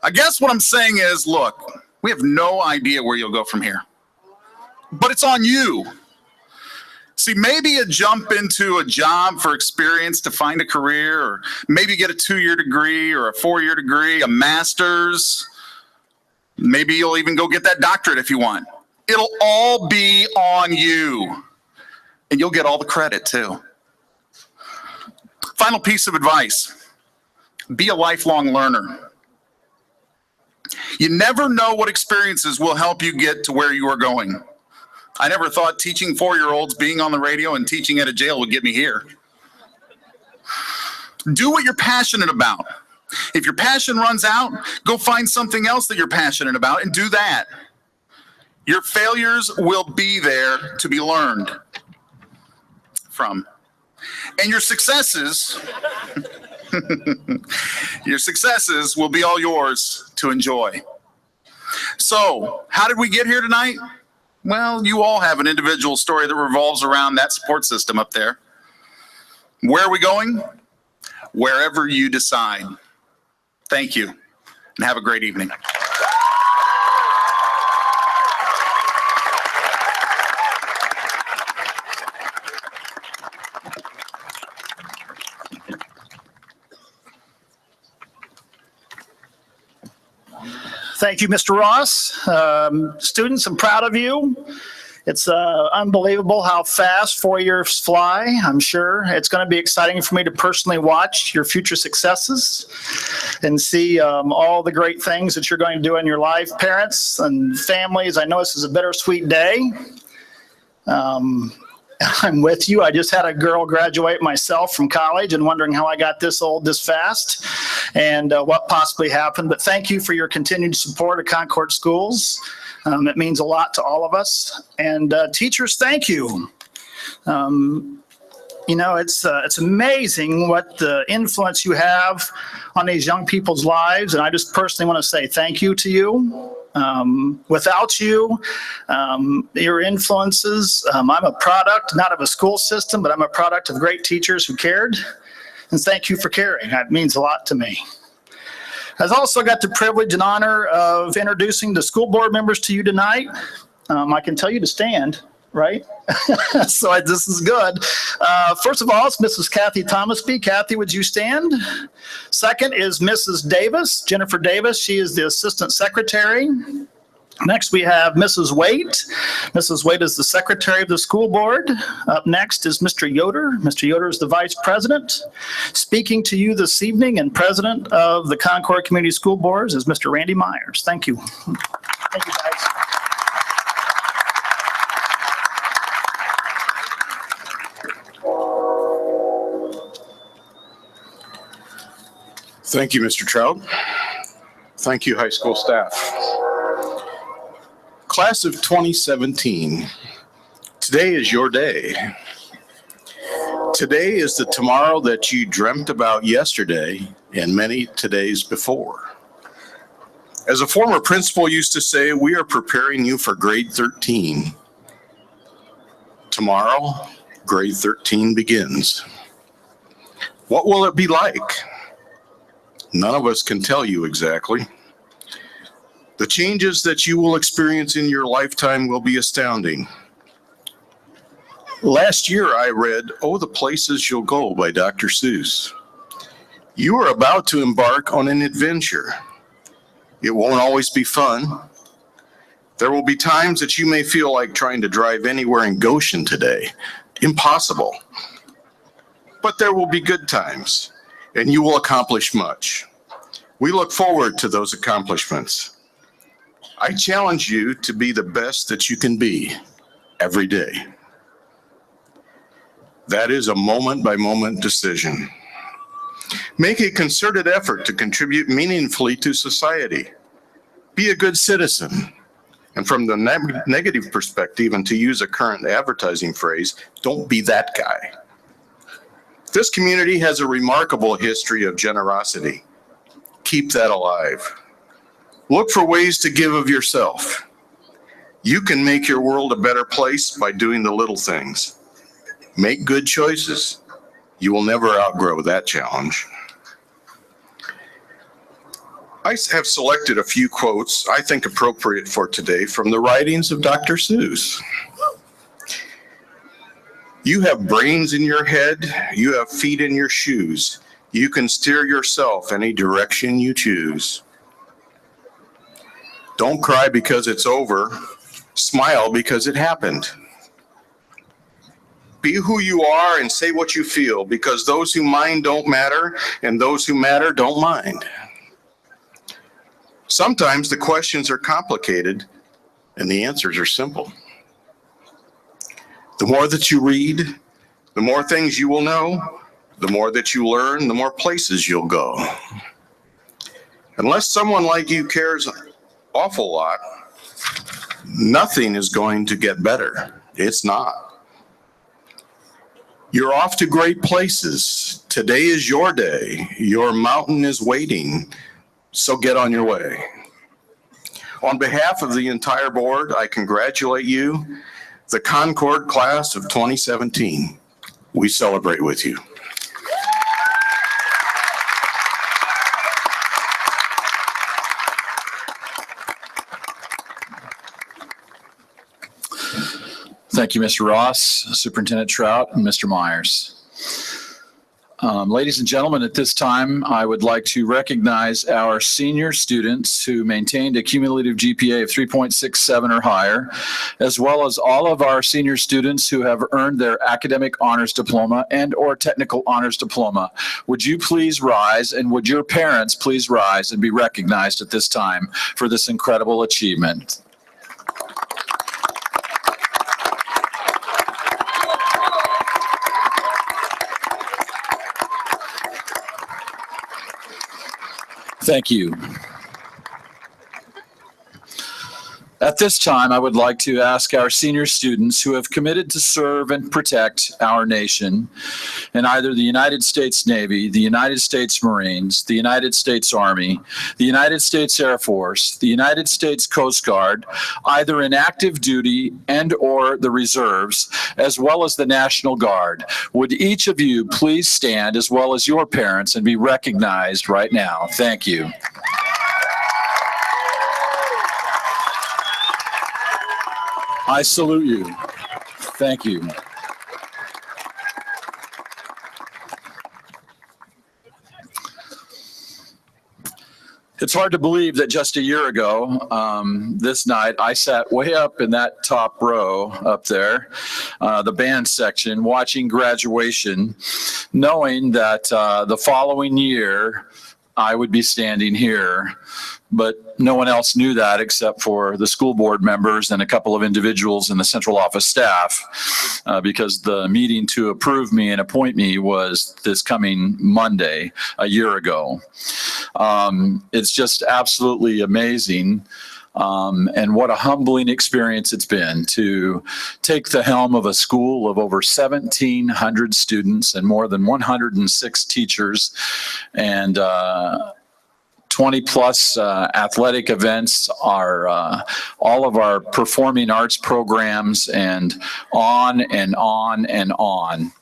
I guess what I'm saying is, look, we have no idea where you'll go from here. But it's on you. See, maybe a jump into a job for experience to find a career, or maybe get a 2-year degree or a 4-year degree, a master's. Maybe you'll even go get that doctorate if you want. It'll all be on you. And you'll get all the credit too. Final piece of advice. Be a lifelong learner. You never know what experiences will help you get to where you are going. I never thought teaching 4-year-olds, being on the radio, and teaching at a jail would get me here. Do what you're passionate about. If your passion runs out, go find something else that you're passionate about and do that. Your failures will be there to be learned from. And your successes, will be all yours to enjoy. So, how did we get here tonight? Well, you all have an individual story that revolves around that support system up there. Where are we going? Wherever you decide. Thank you, and have a great evening. Thank you, Mr. Ross. Students, I'm proud of you. It's unbelievable how fast 4 years fly. I'm sure it's going to be exciting for me to personally watch your future successes and see all the great things that you're going to do in your life. Parents and families, I know this is a bittersweet day. I'm with you. I just had a girl graduate myself from college and wondering how I got this old this fast and what possibly happened. But thank you for your continued support of Concord Schools. It means a lot to all of us. And teachers, thank you. It's amazing what the influence you have on these young people's lives. And I just personally want to say thank you to you. Without you, your influences, I'm a product, not of a school system, but I'm a product of great teachers who cared. And thank you for caring. That means a lot to me. I've also got the privilege and honor of introducing the school board members to you tonight. I can tell you to stand, right? So this is good. First of all, it's Mrs. Kathy Thomasby. Kathy, would you stand? Second is Mrs. Davis, Jennifer Davis. She is the assistant secretary. Next, we have Mrs. Waite. Mrs. Waite is the secretary of the school board. Up next is Mr. Yoder. Mr. Yoder is the vice president. Speaking to you this evening and president of the Concord Community School Boards is Mr. Randy Myers. Thank you. Thank you, guys. Thank you, Mr. Trout. Thank you, high school staff. Class of 2017, today is your day. Today is the tomorrow that you dreamt about yesterday and many todays before. As a former principal used to say, we are preparing you for grade 13. Tomorrow, grade 13 begins. What will it be like? None of us can tell you exactly. The changes that you will experience in your lifetime will be astounding. Last year I read, "Oh, the Places You'll Go" by Dr. Seuss. You are about to embark on an adventure. It won't always be fun. There will be times that you may feel like trying to drive anywhere in Goshen today. Impossible. But there will be good times, and you will accomplish much. We look forward to those accomplishments. I challenge you to be the best that you can be every day. That is a moment-by-moment decision. Make a concerted effort to contribute meaningfully to society. Be a good citizen. And from the negative perspective, and to use a current advertising phrase, don't be that guy. This community has a remarkable history of generosity. Keep that alive. Look for ways to give of yourself. You can make your world a better place by doing the little things. Make good choices. You will never outgrow that challenge. I have selected a few quotes I think appropriate for today from the writings of Dr. Seuss. You have brains in your head. You have feet in your shoes. You can steer yourself any direction you choose. Don't cry because it's over. Smile because it happened. Be who you are and say what you feel, because those who mind don't matter, and those who matter don't mind. Sometimes the questions are complicated and the answers are simple. The more that you read, the more things you will know. The more that you learn, the more places you'll go. Unless someone like you cares an awful lot, nothing is going to get better. It's not. You're off to great places. Today is your day. Your mountain is waiting. So get on your way. On behalf of the entire board, I congratulate you, the Concord class of 2017. We celebrate with you. Thank you, Mr. Ross, Superintendent Trout, and Mr. Myers. Ladies and gentlemen, at this time, I would like to recognize our senior students who maintained a cumulative GPA of 3.67 or higher, as well as all of our senior students who have earned their academic honors diploma and or technical honors diploma. Would you please rise, and would your parents please rise and be recognized at this time for this incredible achievement? Thank you. At this time, I would like to ask our senior students who have committed to serve and protect our nation in either the United States Navy, the United States Marines, the United States Army, the United States Air Force, the United States Coast Guard, either in active duty and or the reserves, as well as the National Guard. Would each of you please stand, as well as your parents, and be recognized right now? Thank you. I salute you. Thank you. It's hard to believe that just a year ago, this night, I sat way up in that top row up there, the band section, watching graduation, knowing that the following year I would be standing here. But no one else knew that except for the school board members and a couple of individuals in the central office staff, because the meeting to approve me and appoint me was this coming Monday, a year ago. It's just absolutely amazing. And what a humbling experience it's been to take the helm of a school of over 1,700 students and more than 106 teachers, and 20 plus athletic events, all of our performing arts programs, and on and on and on.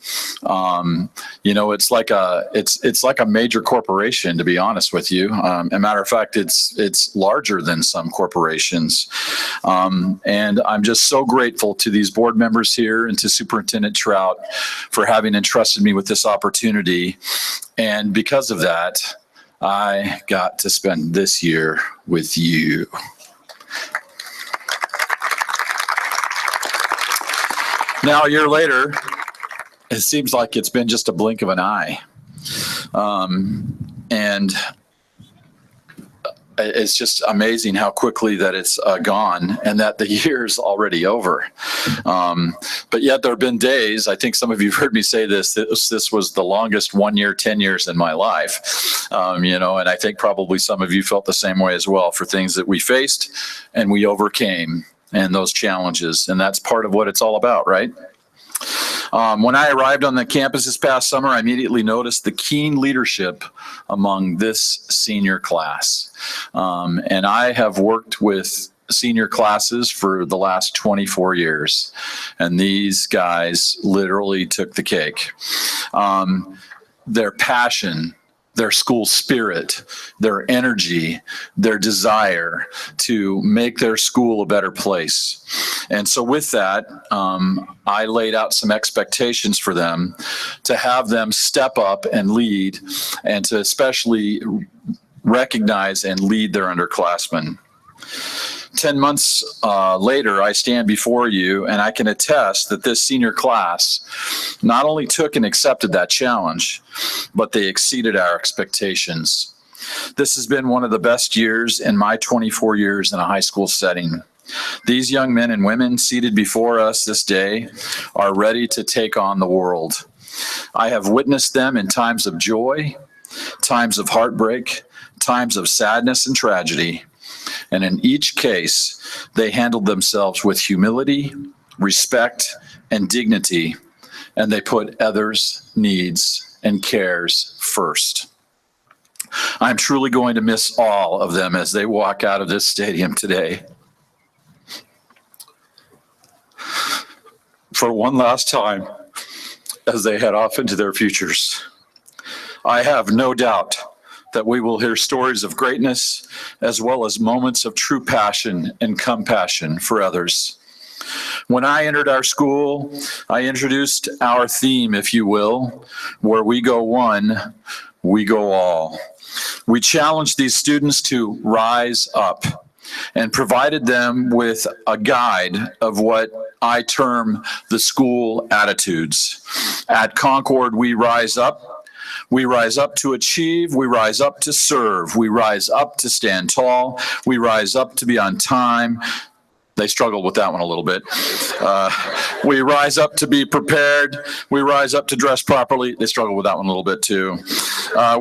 You know, it's like a major corporation, to be honest with you. As a matter of fact, it's larger than some corporations. And I'm just so grateful to these board members here and to Superintendent Trout for having entrusted me with this opportunity. And because of that, I got to spend this year with you. Now, a year later, it seems like it's been just a blink of an eye. And it's just amazing how quickly that it's gone and that the year's already over. But yet there have been days, I think some of you have heard me say this was the longest 1 year, 10 years in my life. You know, and I think probably some of you felt the same way as well, for things that we faced and we overcame, and those challenges. And that's part of what it's all about, right? When I arrived on the campus this past summer, I immediately noticed the keen leadership among this senior class. And I have worked with senior classes for the last 24 years. And these guys literally took the cake. Their passion, their school spirit, their energy, their desire to make their school a better place. And so with that, I laid out some expectations for them to have them step up and lead, and to especially recognize and lead their underclassmen. 10 months later, I stand before you, and I can attest that this senior class not only took and accepted that challenge, but they exceeded our expectations. This has been one of the best years in my 24 years in a high school setting. These young men and women seated before us this day are ready to take on the world. I have witnessed them in times of joy, times of heartbreak, times of sadness and tragedy. And in each case, they handled themselves with humility, respect, and dignity, and they put others' needs and cares first. I'm truly going to miss all of them as they walk out of this stadium today. For one last time, as they head off into their futures, I have no doubt that we will hear stories of greatness, as well as moments of true passion and compassion for others. When I entered our school, I introduced our theme, if you will, where we go one, we go all. We challenged these students to rise up and provided them with a guide of what I term the school attitudes. At Concord, we rise up. We rise up to achieve, we rise up to serve, we rise up to stand tall, we rise up to be on time, They struggled with that one a little bit. We rise up to be prepared. We rise up to dress properly. They struggled with that one a little bit too.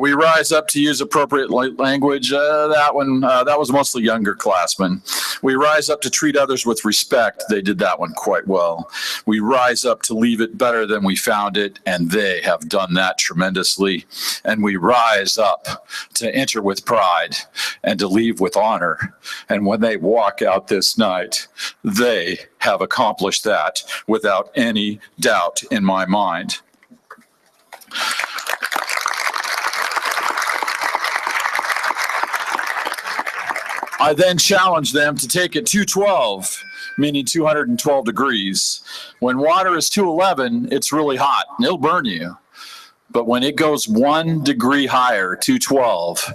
We rise up to use appropriate language. That was mostly younger classmen. We rise up to treat others with respect. They did that one quite well. We rise up to leave it better than we found it, and they have done that tremendously. And we rise up to enter with pride and to leave with honor. And when they walk out this night, they have accomplished that without any doubt in my mind. I then challenge them to take it 212, meaning 212 degrees. When water is 211, it's really hot and it'll burn you. But when it goes 1 degree higher, 212,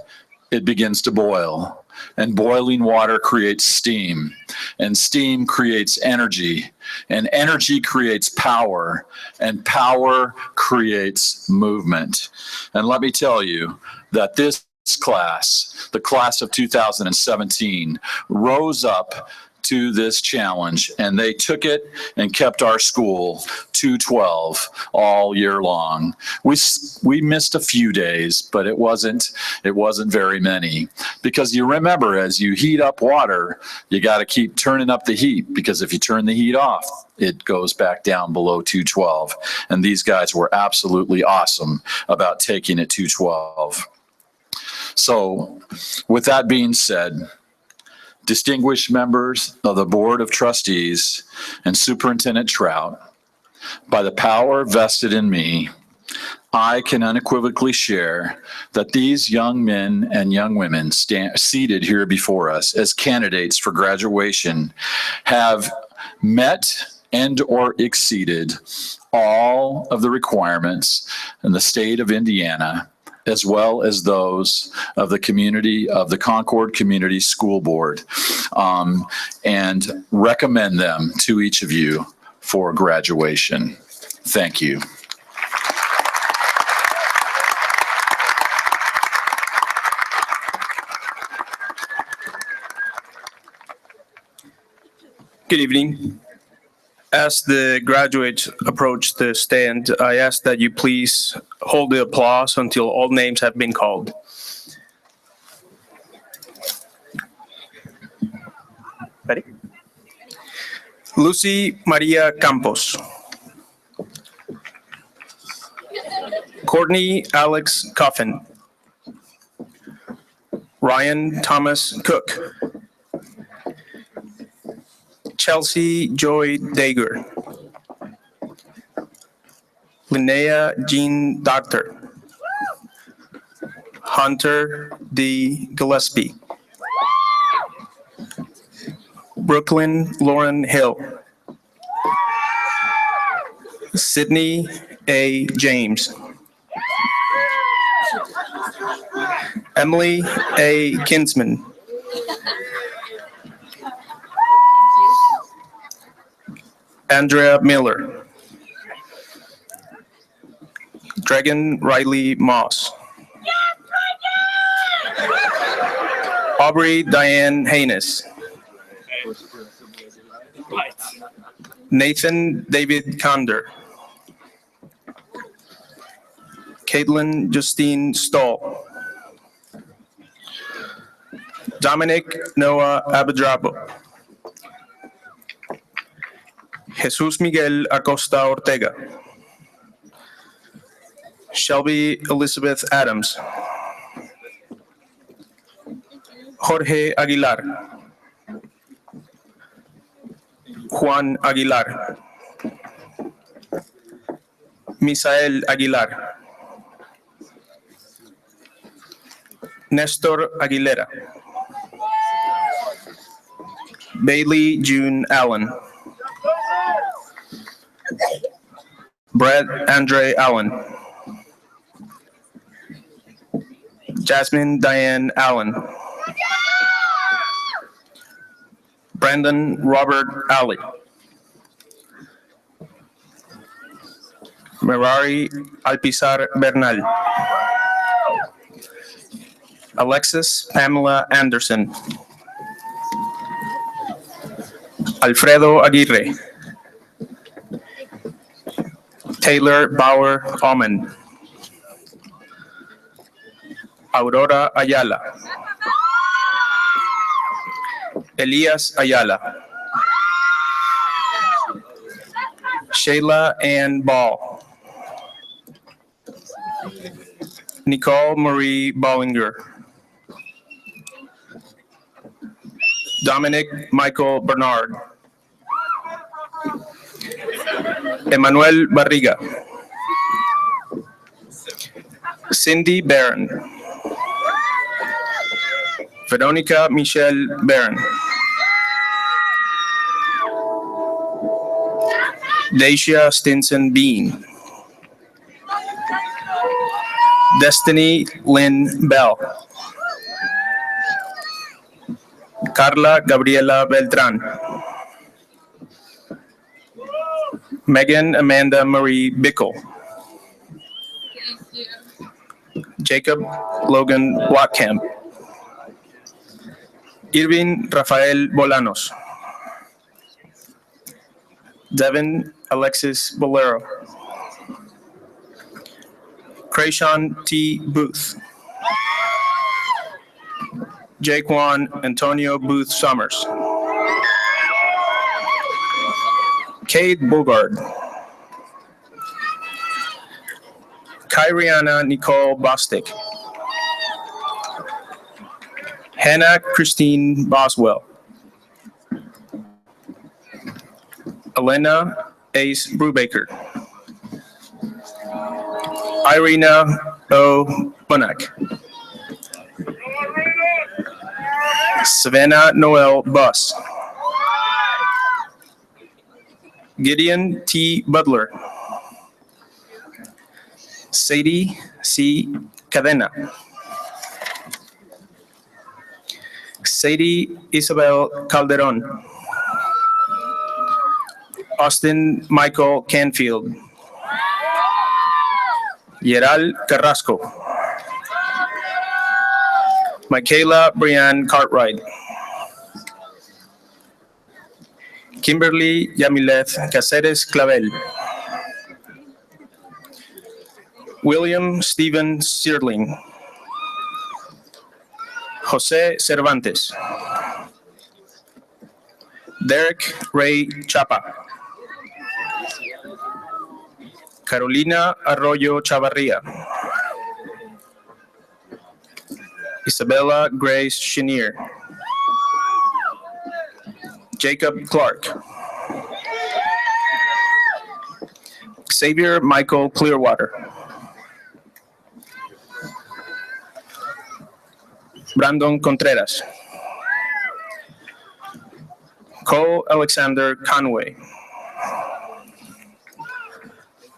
it begins to boil. And boiling water creates steam, and steam creates energy, and energy creates power, and power creates movement. And let me tell you that this class, the class of 2017, rose up to this challenge, and they took it and kept our school 212 all year long. We missed a few days, but it wasn't very many, because you remember, as you heat up water, you got to keep turning up the heat, because if you turn the heat off, it goes back down below 212. And these guys were absolutely awesome about taking it 212. So with that being said, distinguished members of the Board of Trustees and Superintendent Trout, by the power vested in me, I can unequivocally share that these young men and young women seated here before us as candidates for graduation have met and or exceeded all of the requirements in the state of Indiana, as well as those of the community, of the Concord Community School Board, and recommend them to each of you for graduation. Thank you. Good evening. As the graduates approach the stand, I ask that you please hold the applause until all names have been called. Ready? Lucy Maria Campos. Courtney Alex Coffin. Ryan Thomas Cook. Chelsea Joy Dager. Linnea Jean Doctor. Hunter D. Gillespie. Brooklyn Lauren Hill. Sydney A. James. Emily A. Kinsman. Andrea Miller. Dragon Riley Moss. Aubrey Diane Haynes. Nathan David Conder. Caitlin Justine Stoll. Dominic Noah Abedrabo. Jesus Miguel Acosta Ortega. Shelby Elizabeth Adams. Jorge Aguilar. Juan Aguilar. Misael Aguilar. Nestor Aguilera. Bailey June Allen. Brett Andre Allen. Jasmine Diane Allen. Brandon Robert Alley. Merari Alpizar Bernal. Alexis Pamela Anderson. Alfredo Aguirre. Taylor Bauer Alman. Aurora Ayala. Elias Ayala. Shayla Ann Ball. Nicole Marie Bollinger. Dominic Michael Bernard. Emmanuel Barriga. Cindy Barron. Veronica Michelle Barron. Dacia Stinson Bean. Destiny Lynn Bell. Carla Gabriela Beltran. Megan Amanda Marie Bickle. Jacob Logan Watkamp. Irving Rafael Bolanos. Devin Alexis Bolero. Krayshawn T. Booth. Jaquan Antonio Booth Summers. Cade Bogard. Kyriana Nicole Bostic. Hannah Christine Boswell. Elena Ace Brubaker. Irina O. Bunak. Savannah Noel Buss. Gideon T. Butler. Sadie C. Cadena. Sadie Isabel Calderon. Austin Michael Canfield. Yeral Carrasco. Michaela Brianne Cartwright. Kimberly Yamileth Caceres Clavel. William Stephen Searling. Jose Cervantes. Derek Ray Chapa. Carolina Arroyo Chavarria. Isabella Grace Chenier. Jacob Clark. Xavier Michael Clearwater. Brandon Contreras. Cole Alexander Conway.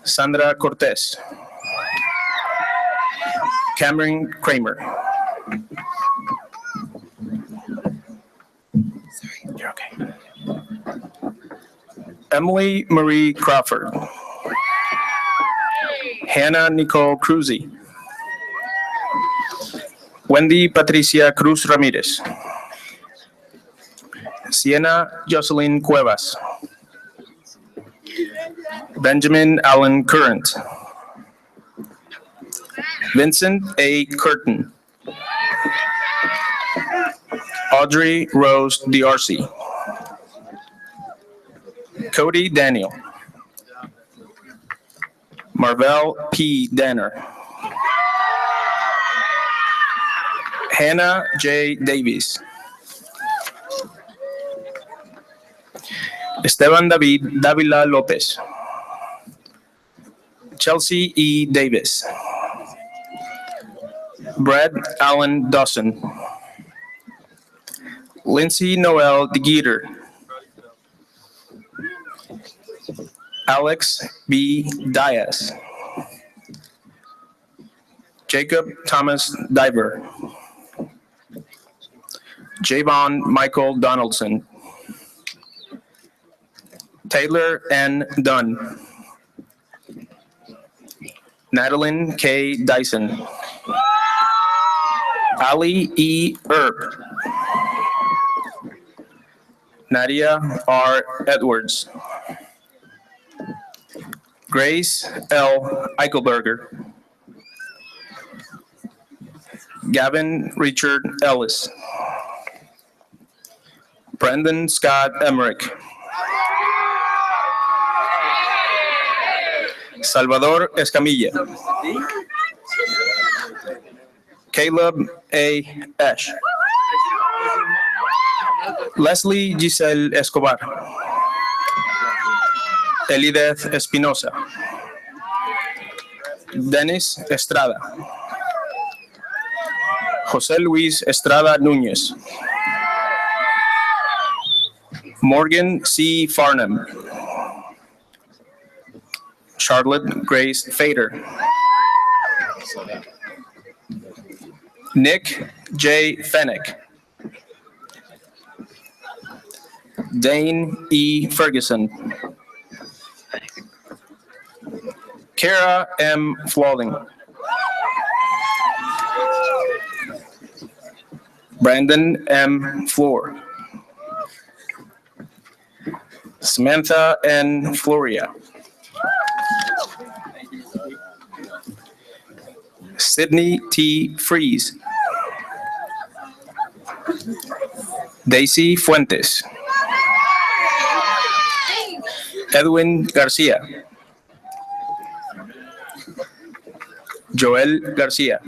Sandra Cortez. Cameron Kramer. You're okay. Emily Marie Crawford. Hannah Nicole Cruzy. Wendy Patricia Cruz Ramirez. Sienna Jocelyn Cuevas. Benjamin Allen Current. Vincent A. Curtin. Audrey Rose D'Arcy. Cody Daniel. Marvell P. Danner. Hannah J. Davies. Esteban David Davila Lopez. Chelsea E. Davis. Brad Allen Dawson. Lindsay Noel DeGeeter. Alex B. Diaz. Jacob Thomas Diver. Javon Michael Donaldson. Taylor N. Dunn. Madeline K. Dyson. Ali E. Erb. Nadia R. Edwards. Grace L. Eichelberger. Gavin Richard Ellis. Brendan Scott Emmerich. Salvador Escamilla. Caleb A. Esch. Leslie Giselle Escobar. Elideth Espinosa. Dennis Estrada. José Luis Estrada Núñez. Morgan C. Farnham. Charlotte Grace Fader. Nick J. Fennick. Dane E. Ferguson. Kara M. Flawling. Brandon M. Floor. Samantha N. Floria. Sydney T. Fries. Daisy Fuentes. Edwin Garcia. Joel Garcia.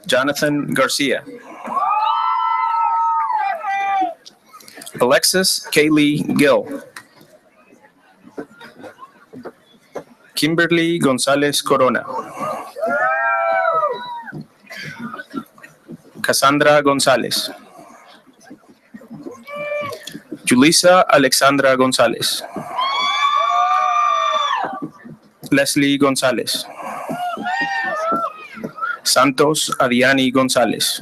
Jonathan Garcia. Alexis Kaylee Gill. Kimberly Gonzalez Corona. Cassandra Gonzalez. Julissa Alexandra Gonzalez. Leslie Gonzalez. Santos Adiani Gonzalez.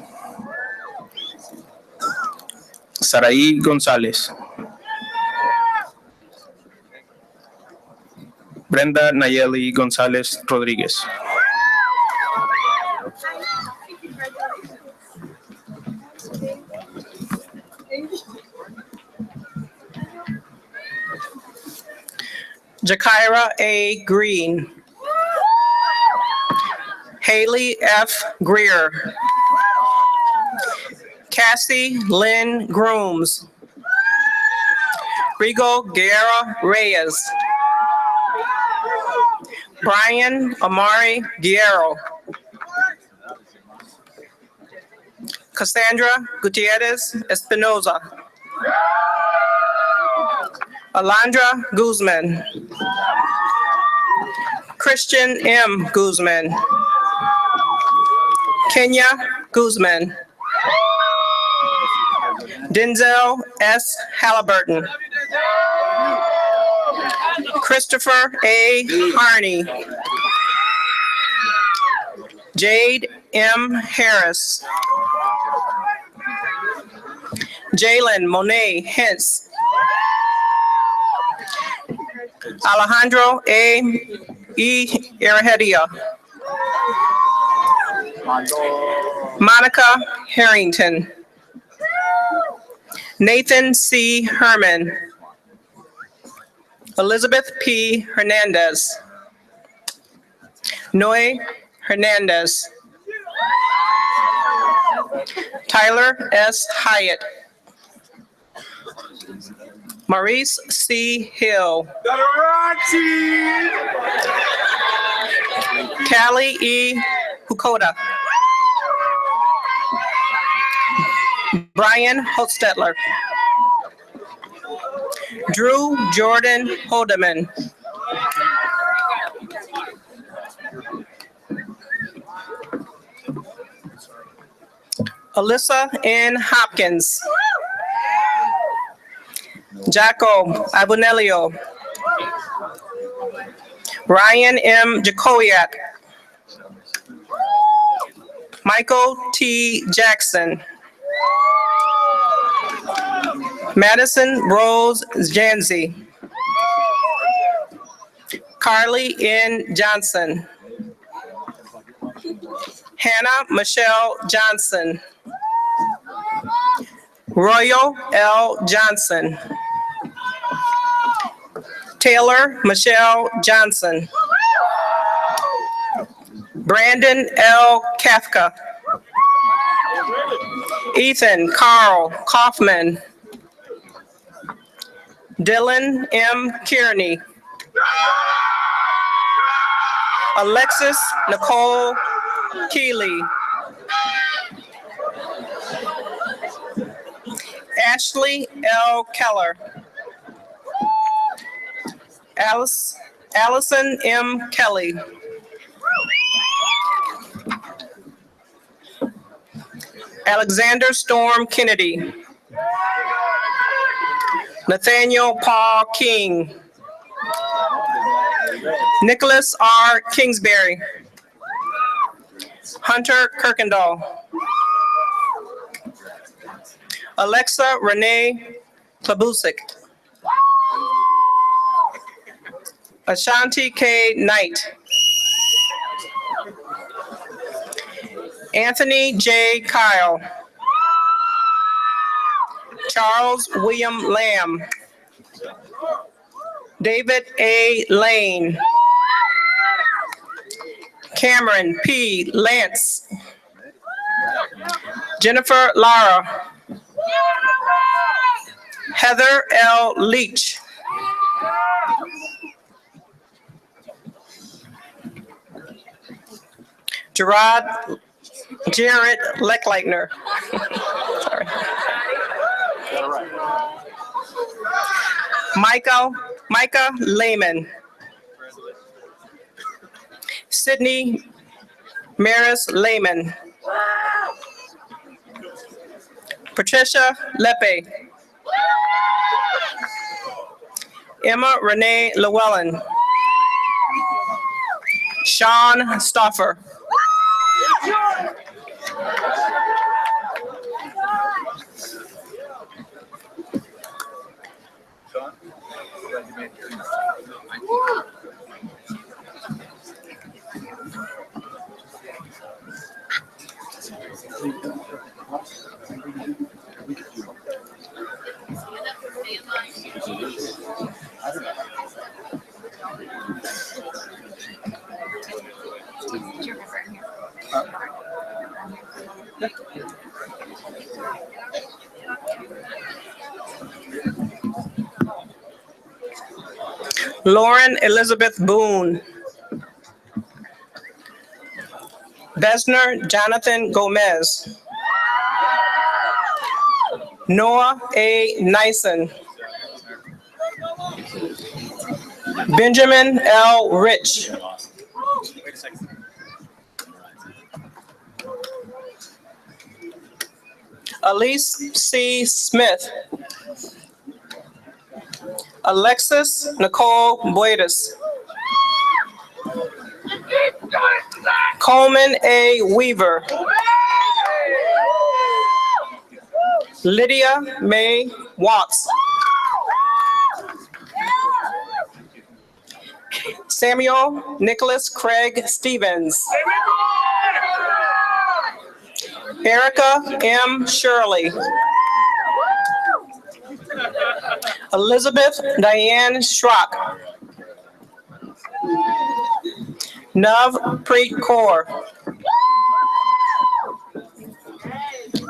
Saraí Gonzalez. Brenda Nayeli Gonzalez Rodríguez. Jakira A. Green. Haley F. Greer. Cassie Lynn Grooms. Rigo Guerra Reyes. Brian Amari Guerrero. Cassandra Gutierrez Espinoza. Alondra Guzman. Christian M. Guzman. Kenya Guzman. Denzel S. Halliburton. Christopher A. Harney. Jade M. Harris. Jalen Monet Hentz. Alejandro A. E. Irahedia. Monica Harrington. Nathan C. Herman. Elizabeth P. Hernandez. Noe Hernandez. Tyler S. Hyatt. Maurice C. Hill. Callie E. Hukoda. Brian Holstetler. Drew Jordan Holdeman. Alyssa N. Hopkins. Jaco Abunelio. Ryan M. Jakowiak. Michael T. Jackson. Madison Rose Janzi. Carly N. Johnson. Hannah Michelle Johnson. Royal L. Johnson. Taylor Michelle Johnson. Brandon L. Kafka. Ethan Carl Kaufman. Dylan M. Kearney. Alexis Nicole Keeley. Ashley L. Keller. Allison M. Kelly. Alexander Storm Kennedy. Nathaniel Paul King. Nicholas R. Kingsbury. Hunter Kirkendall. Alexa Renee Klabusik. Ashanti K. Knight. Anthony J. Kyle. Charles William Lamb. David A. Lane. Cameron P. Lance. Jennifer Lara. Heather L. Leach. Jared Leckleitner. Sorry. Micah Lehman. Sydney Maris Lehman. Patricia Lepe. Emma Renee Llewellyn. Sean Stoffer. Lauren Elizabeth Boone. Besner Jonathan Gomez. Noah A. Nyson. Benjamin L. Rich. Elise C. Smith. Alexis Nicole Boydus. Coleman A. Weaver. Lydia Mae Watts. Samuel Nicholas Craig Stevens. Erica M. Shirley. Elizabeth Diane Schrock. Nav Preet Kaur.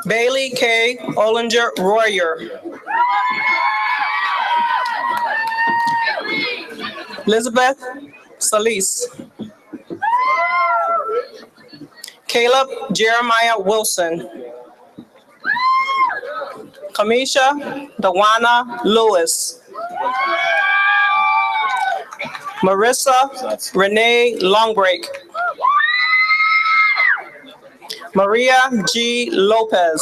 Bailey K. Olinger Royer. Elizabeth Solis. Caleb Jeremiah Wilson. Kamisha Dawana Lewis. Marissa Renee Longbreak. Maria G. Lopez.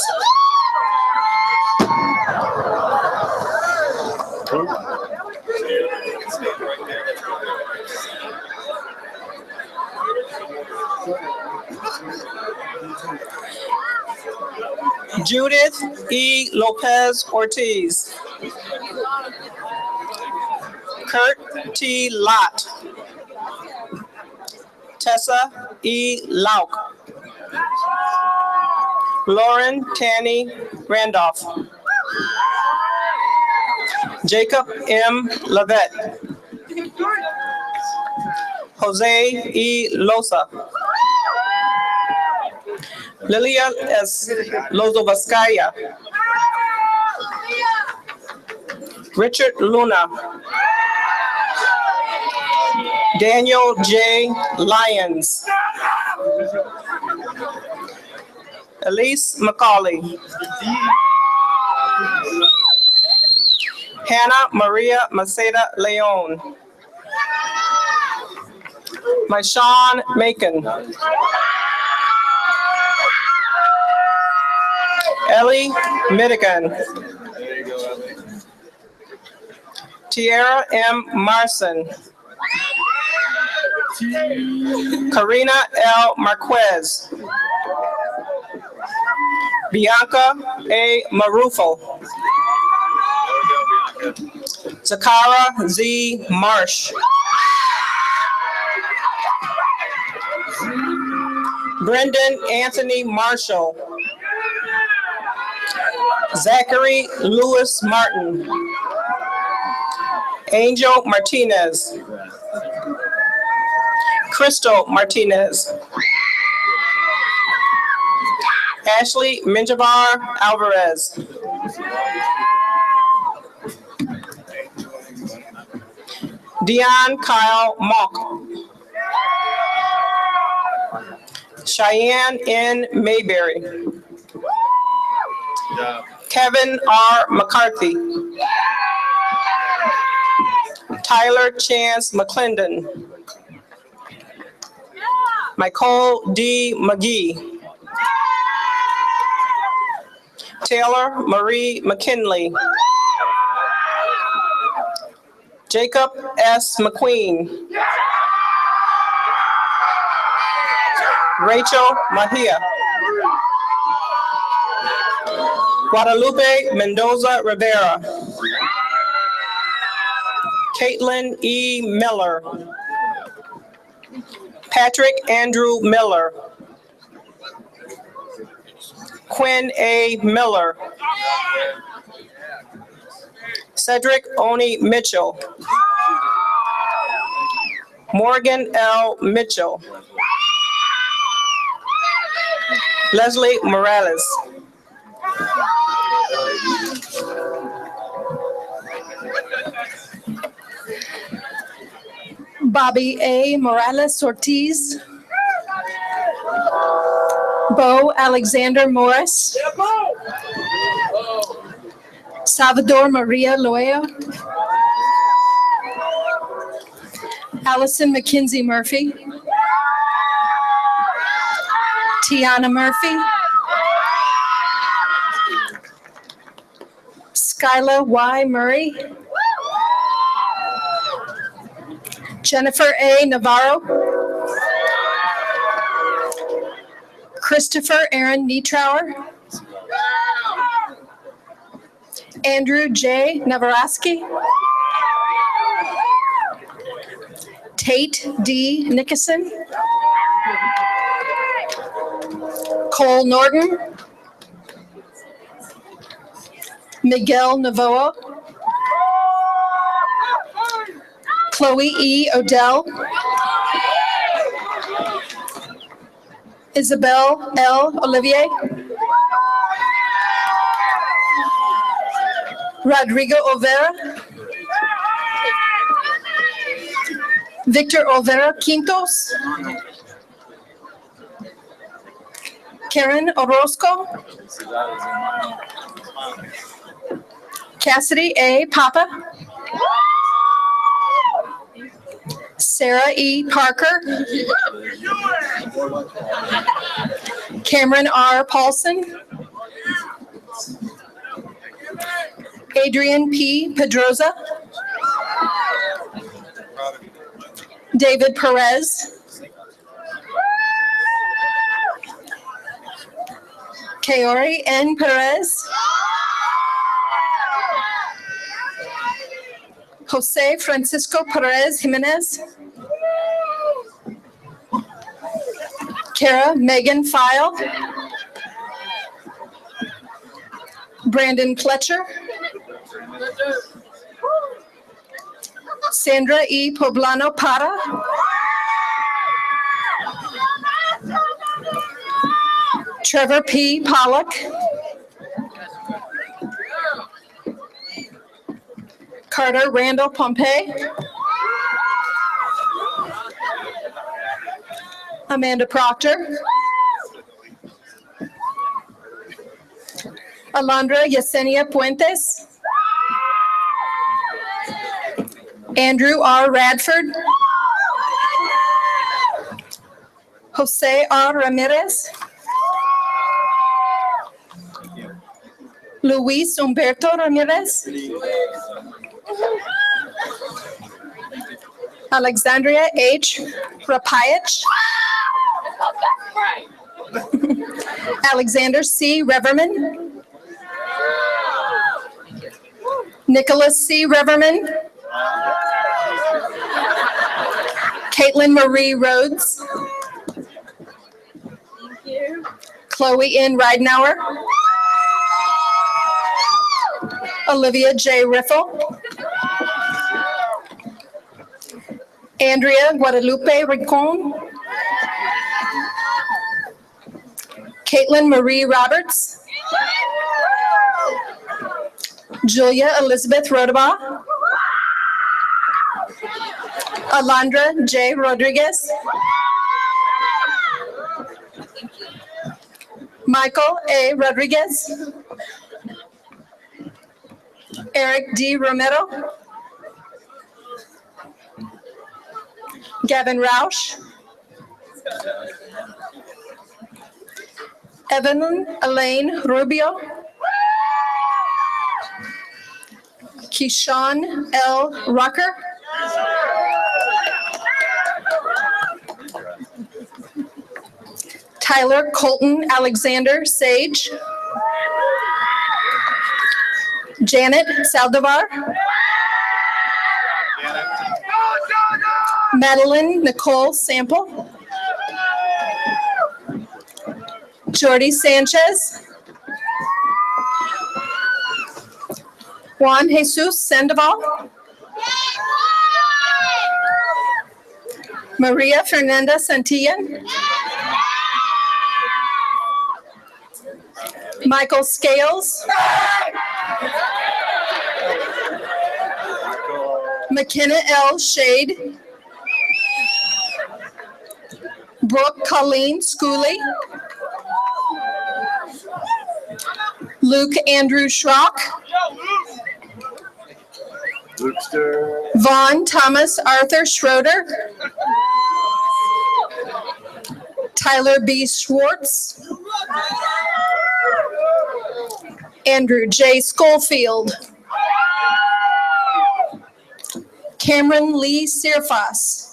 Judith E. Lopez Ortiz. Kurt T. Lott. Tessa E. Lauk. Lauren Tanny Randolph. Jacob M. Lavette. Jose E. Loza. Lilia S. Lozovskaya. Richard Luna. Daniel J. Lyons. Elise McCauley. Hannah Maria Maceda Leon. Mayshawn Macon. Ellie Madigan. Tierra M. Marson. Karina L. Marquez. Bianca A. Marufo. Zakara Z. Marsh. Brendan Anthony Marshall. Zachary Lewis Martin. Angel Martinez. Crystal Martinez. Ashley Minjavar Alvarez. Dion Kyle Mock. Cheyenne N. Mayberry. Kevin R. McCarthy. Tyler Chance McClendon. Nicole D. McGee. Taylor Marie McKinley. Jacob S. McQueen. Rachel Mahia. Guadalupe Mendoza Rivera. Caitlin E. Miller. Patrick Andrew Miller. Quinn A. Miller. Cedric Oni Mitchell. Morgan L. Mitchell. Leslie Morales. Bobby A. Morales Ortiz. Bo Alexander Morris. Salvador Maria Loeo. Allison McKenzie Murphy. Tiana Murphy. Skyla Y. Murray. Jennifer A. Navarro. Christopher Aaron Nietrauer. Andrew J. Navaraski. Tate D. Nickerson. Cole Norton. Miguel Navoa. Chloe E. Odell. Isabel L. Olivier. Rodrigo Olvera. Victor Olvera Quintos. Karen Orozco. Cassidy A. Papa. Sarah E. Parker. Cameron R. Paulson. Adrian P. Pedroza. David Perez. Kaori N. Perez. Jose Francisco Perez Jimenez. Kara Megan File. Brandon Pletcher. Sandra E. Poblano Para. Trevor P. Pollock. Carter Randall Pompey. Amanda Proctor. Alondra Yesenia Puentes. Andrew R. Radford. Jose R. Ramirez. Luis Humberto Ramirez. Alexandria H. Rapayich. Alexander C. Reverman. Nicholas C. Reverman. Caitlin Marie Rhodes. Chloe N. Ridenauer. Olivia J. Riffle. Andrea Guadalupe Rincon. Caitlin Marie Roberts. Julia Elizabeth Rodabaugh. Alondra J. Rodriguez. Michael A. Rodriguez. Eric D. Romero. Gavin Roush. Evelyn Elaine Rubio. Keyshawn L. Rucker. Tyler Colton Alexander Sage. Janet Saldivar. Madeline Nicole Sample. Jordy Sanchez. Juan Jesus Sandoval. Maria Fernanda Santillan. Michael Scales. McKenna L. Shade. Brooke Colleen Schooley. Luke Andrew Schrock. Vaughn Thomas Arthur Schroeder. Tyler B. Schwartz. Andrew J. Schofield. Cameron Lee Searfoss.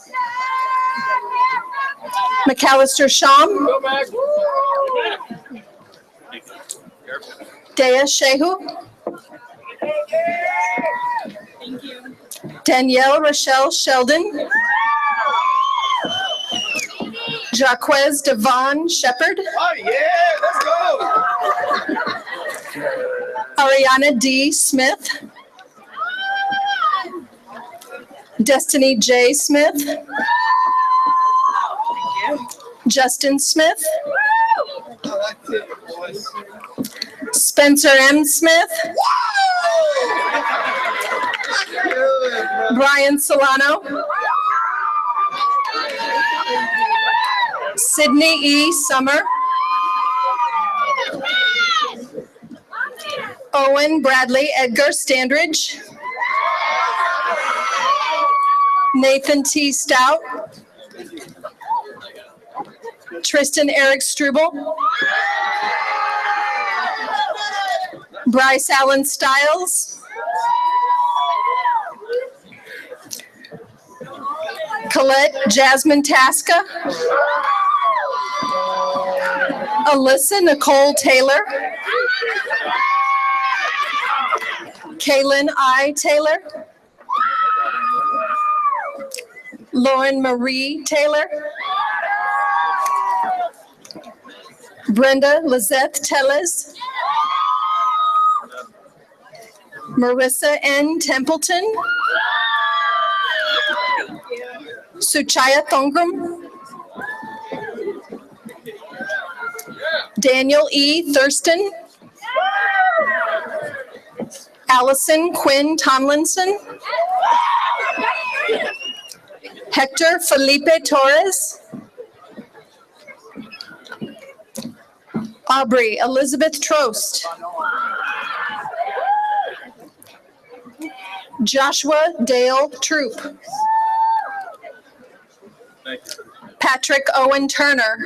McAllister Sham. Dea Shehu. Danielle Rochelle Sheldon. Jaquez Devon Shepard. Oh yeah, let's go. Ariana D. Smith. Destiny J. Smith. Justin Smith. Spencer M. Smith. Brian Solano. Sydney E. Summer. Owen Bradley Edgar Standridge. Nathan T. Stout. Tristan Eric Struble. Bryce Allen Stiles. Colette Jasmine Tasca. Alyssa Nicole Taylor. Kaylin I. Taylor. Lauren Marie Taylor. Brenda Lizette Tellez. Marissa N. Templeton. Suchaya Thongrum, Daniel E. Thurston, Allison Quinn Tomlinson, Hector Felipe Torres, Aubrey Elizabeth Trost, Joshua Dale Troop, Patrick Owen Turner,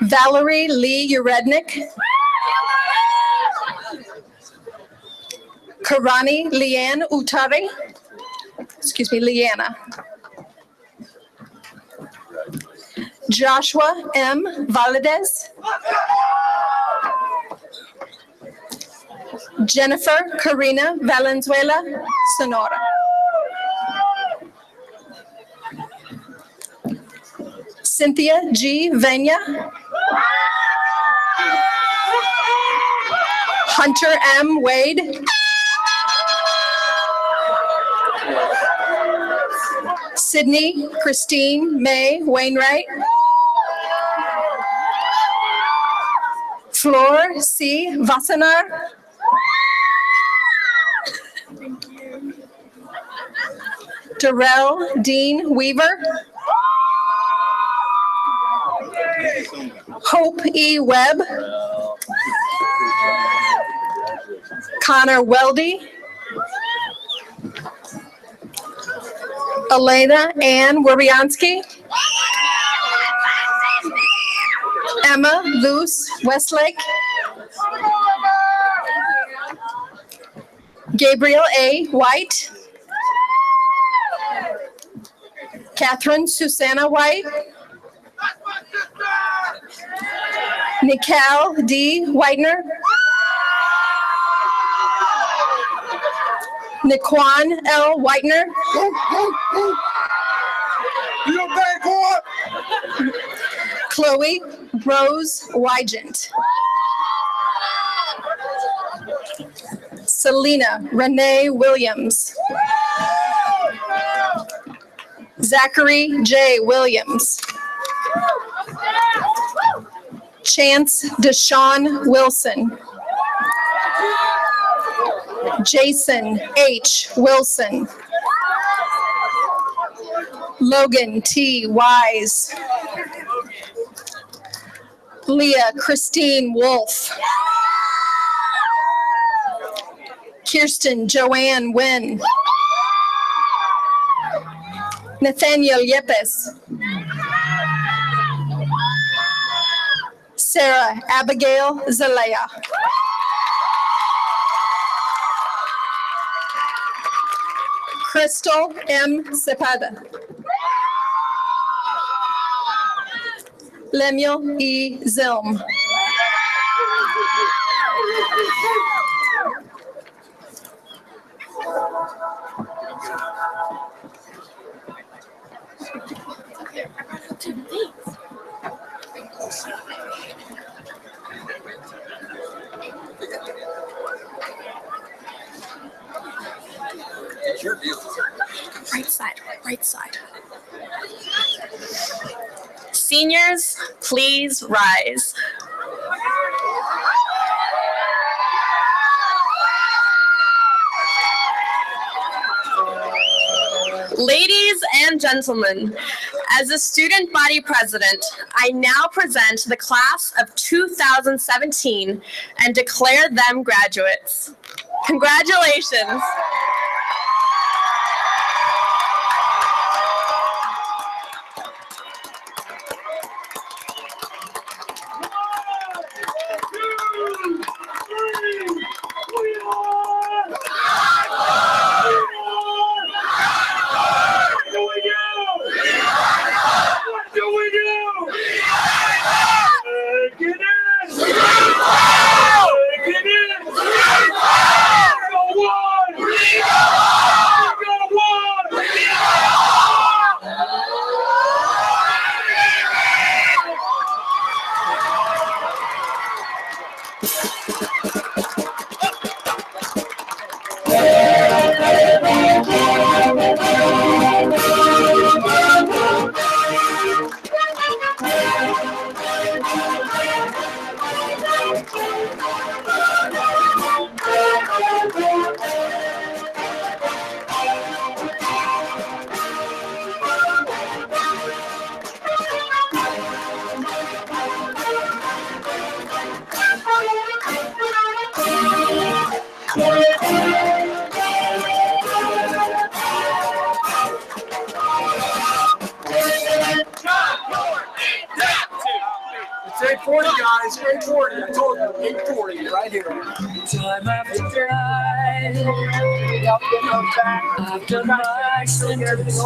Valerie Lee Urednik, Karani Leanne Utari, Leanna, Joshua M. Valadez, Jennifer Karina Valenzuela Sonora, Cynthia G. Venya, Hunter M. Wade, Sydney Christine May Wainwright, Flor C. Vassanar, Darrell Dean Weaver, Hope E. Webb, Connor Weldy, Elena Ann Werbianski, Emma Luce Westlake, Gabriel A. White, Catherine Susanna White, Nikhil D. Whitener, Niquan L. Whitener, Chloe Rose Wygant, Selena Renee Williams, Zachary J. Williams, Chance Deshawn Wilson, Jason H. Wilson, Logan T. Wise, Leah Christine Wolf, Kirsten Joanne Wynn, Nathaniel Yepes, Sarah Abigail Zelaya, Crystal M. Cepeda, Lemuel E. Zilm, right side. Seniors, please rise. Ladies and gentlemen, as the student body president, I now present the class of 2017 and declare them graduates. Congratulations. Get in! guys. 840. I told you. 840. Right here. Time after time. I've done my sentence.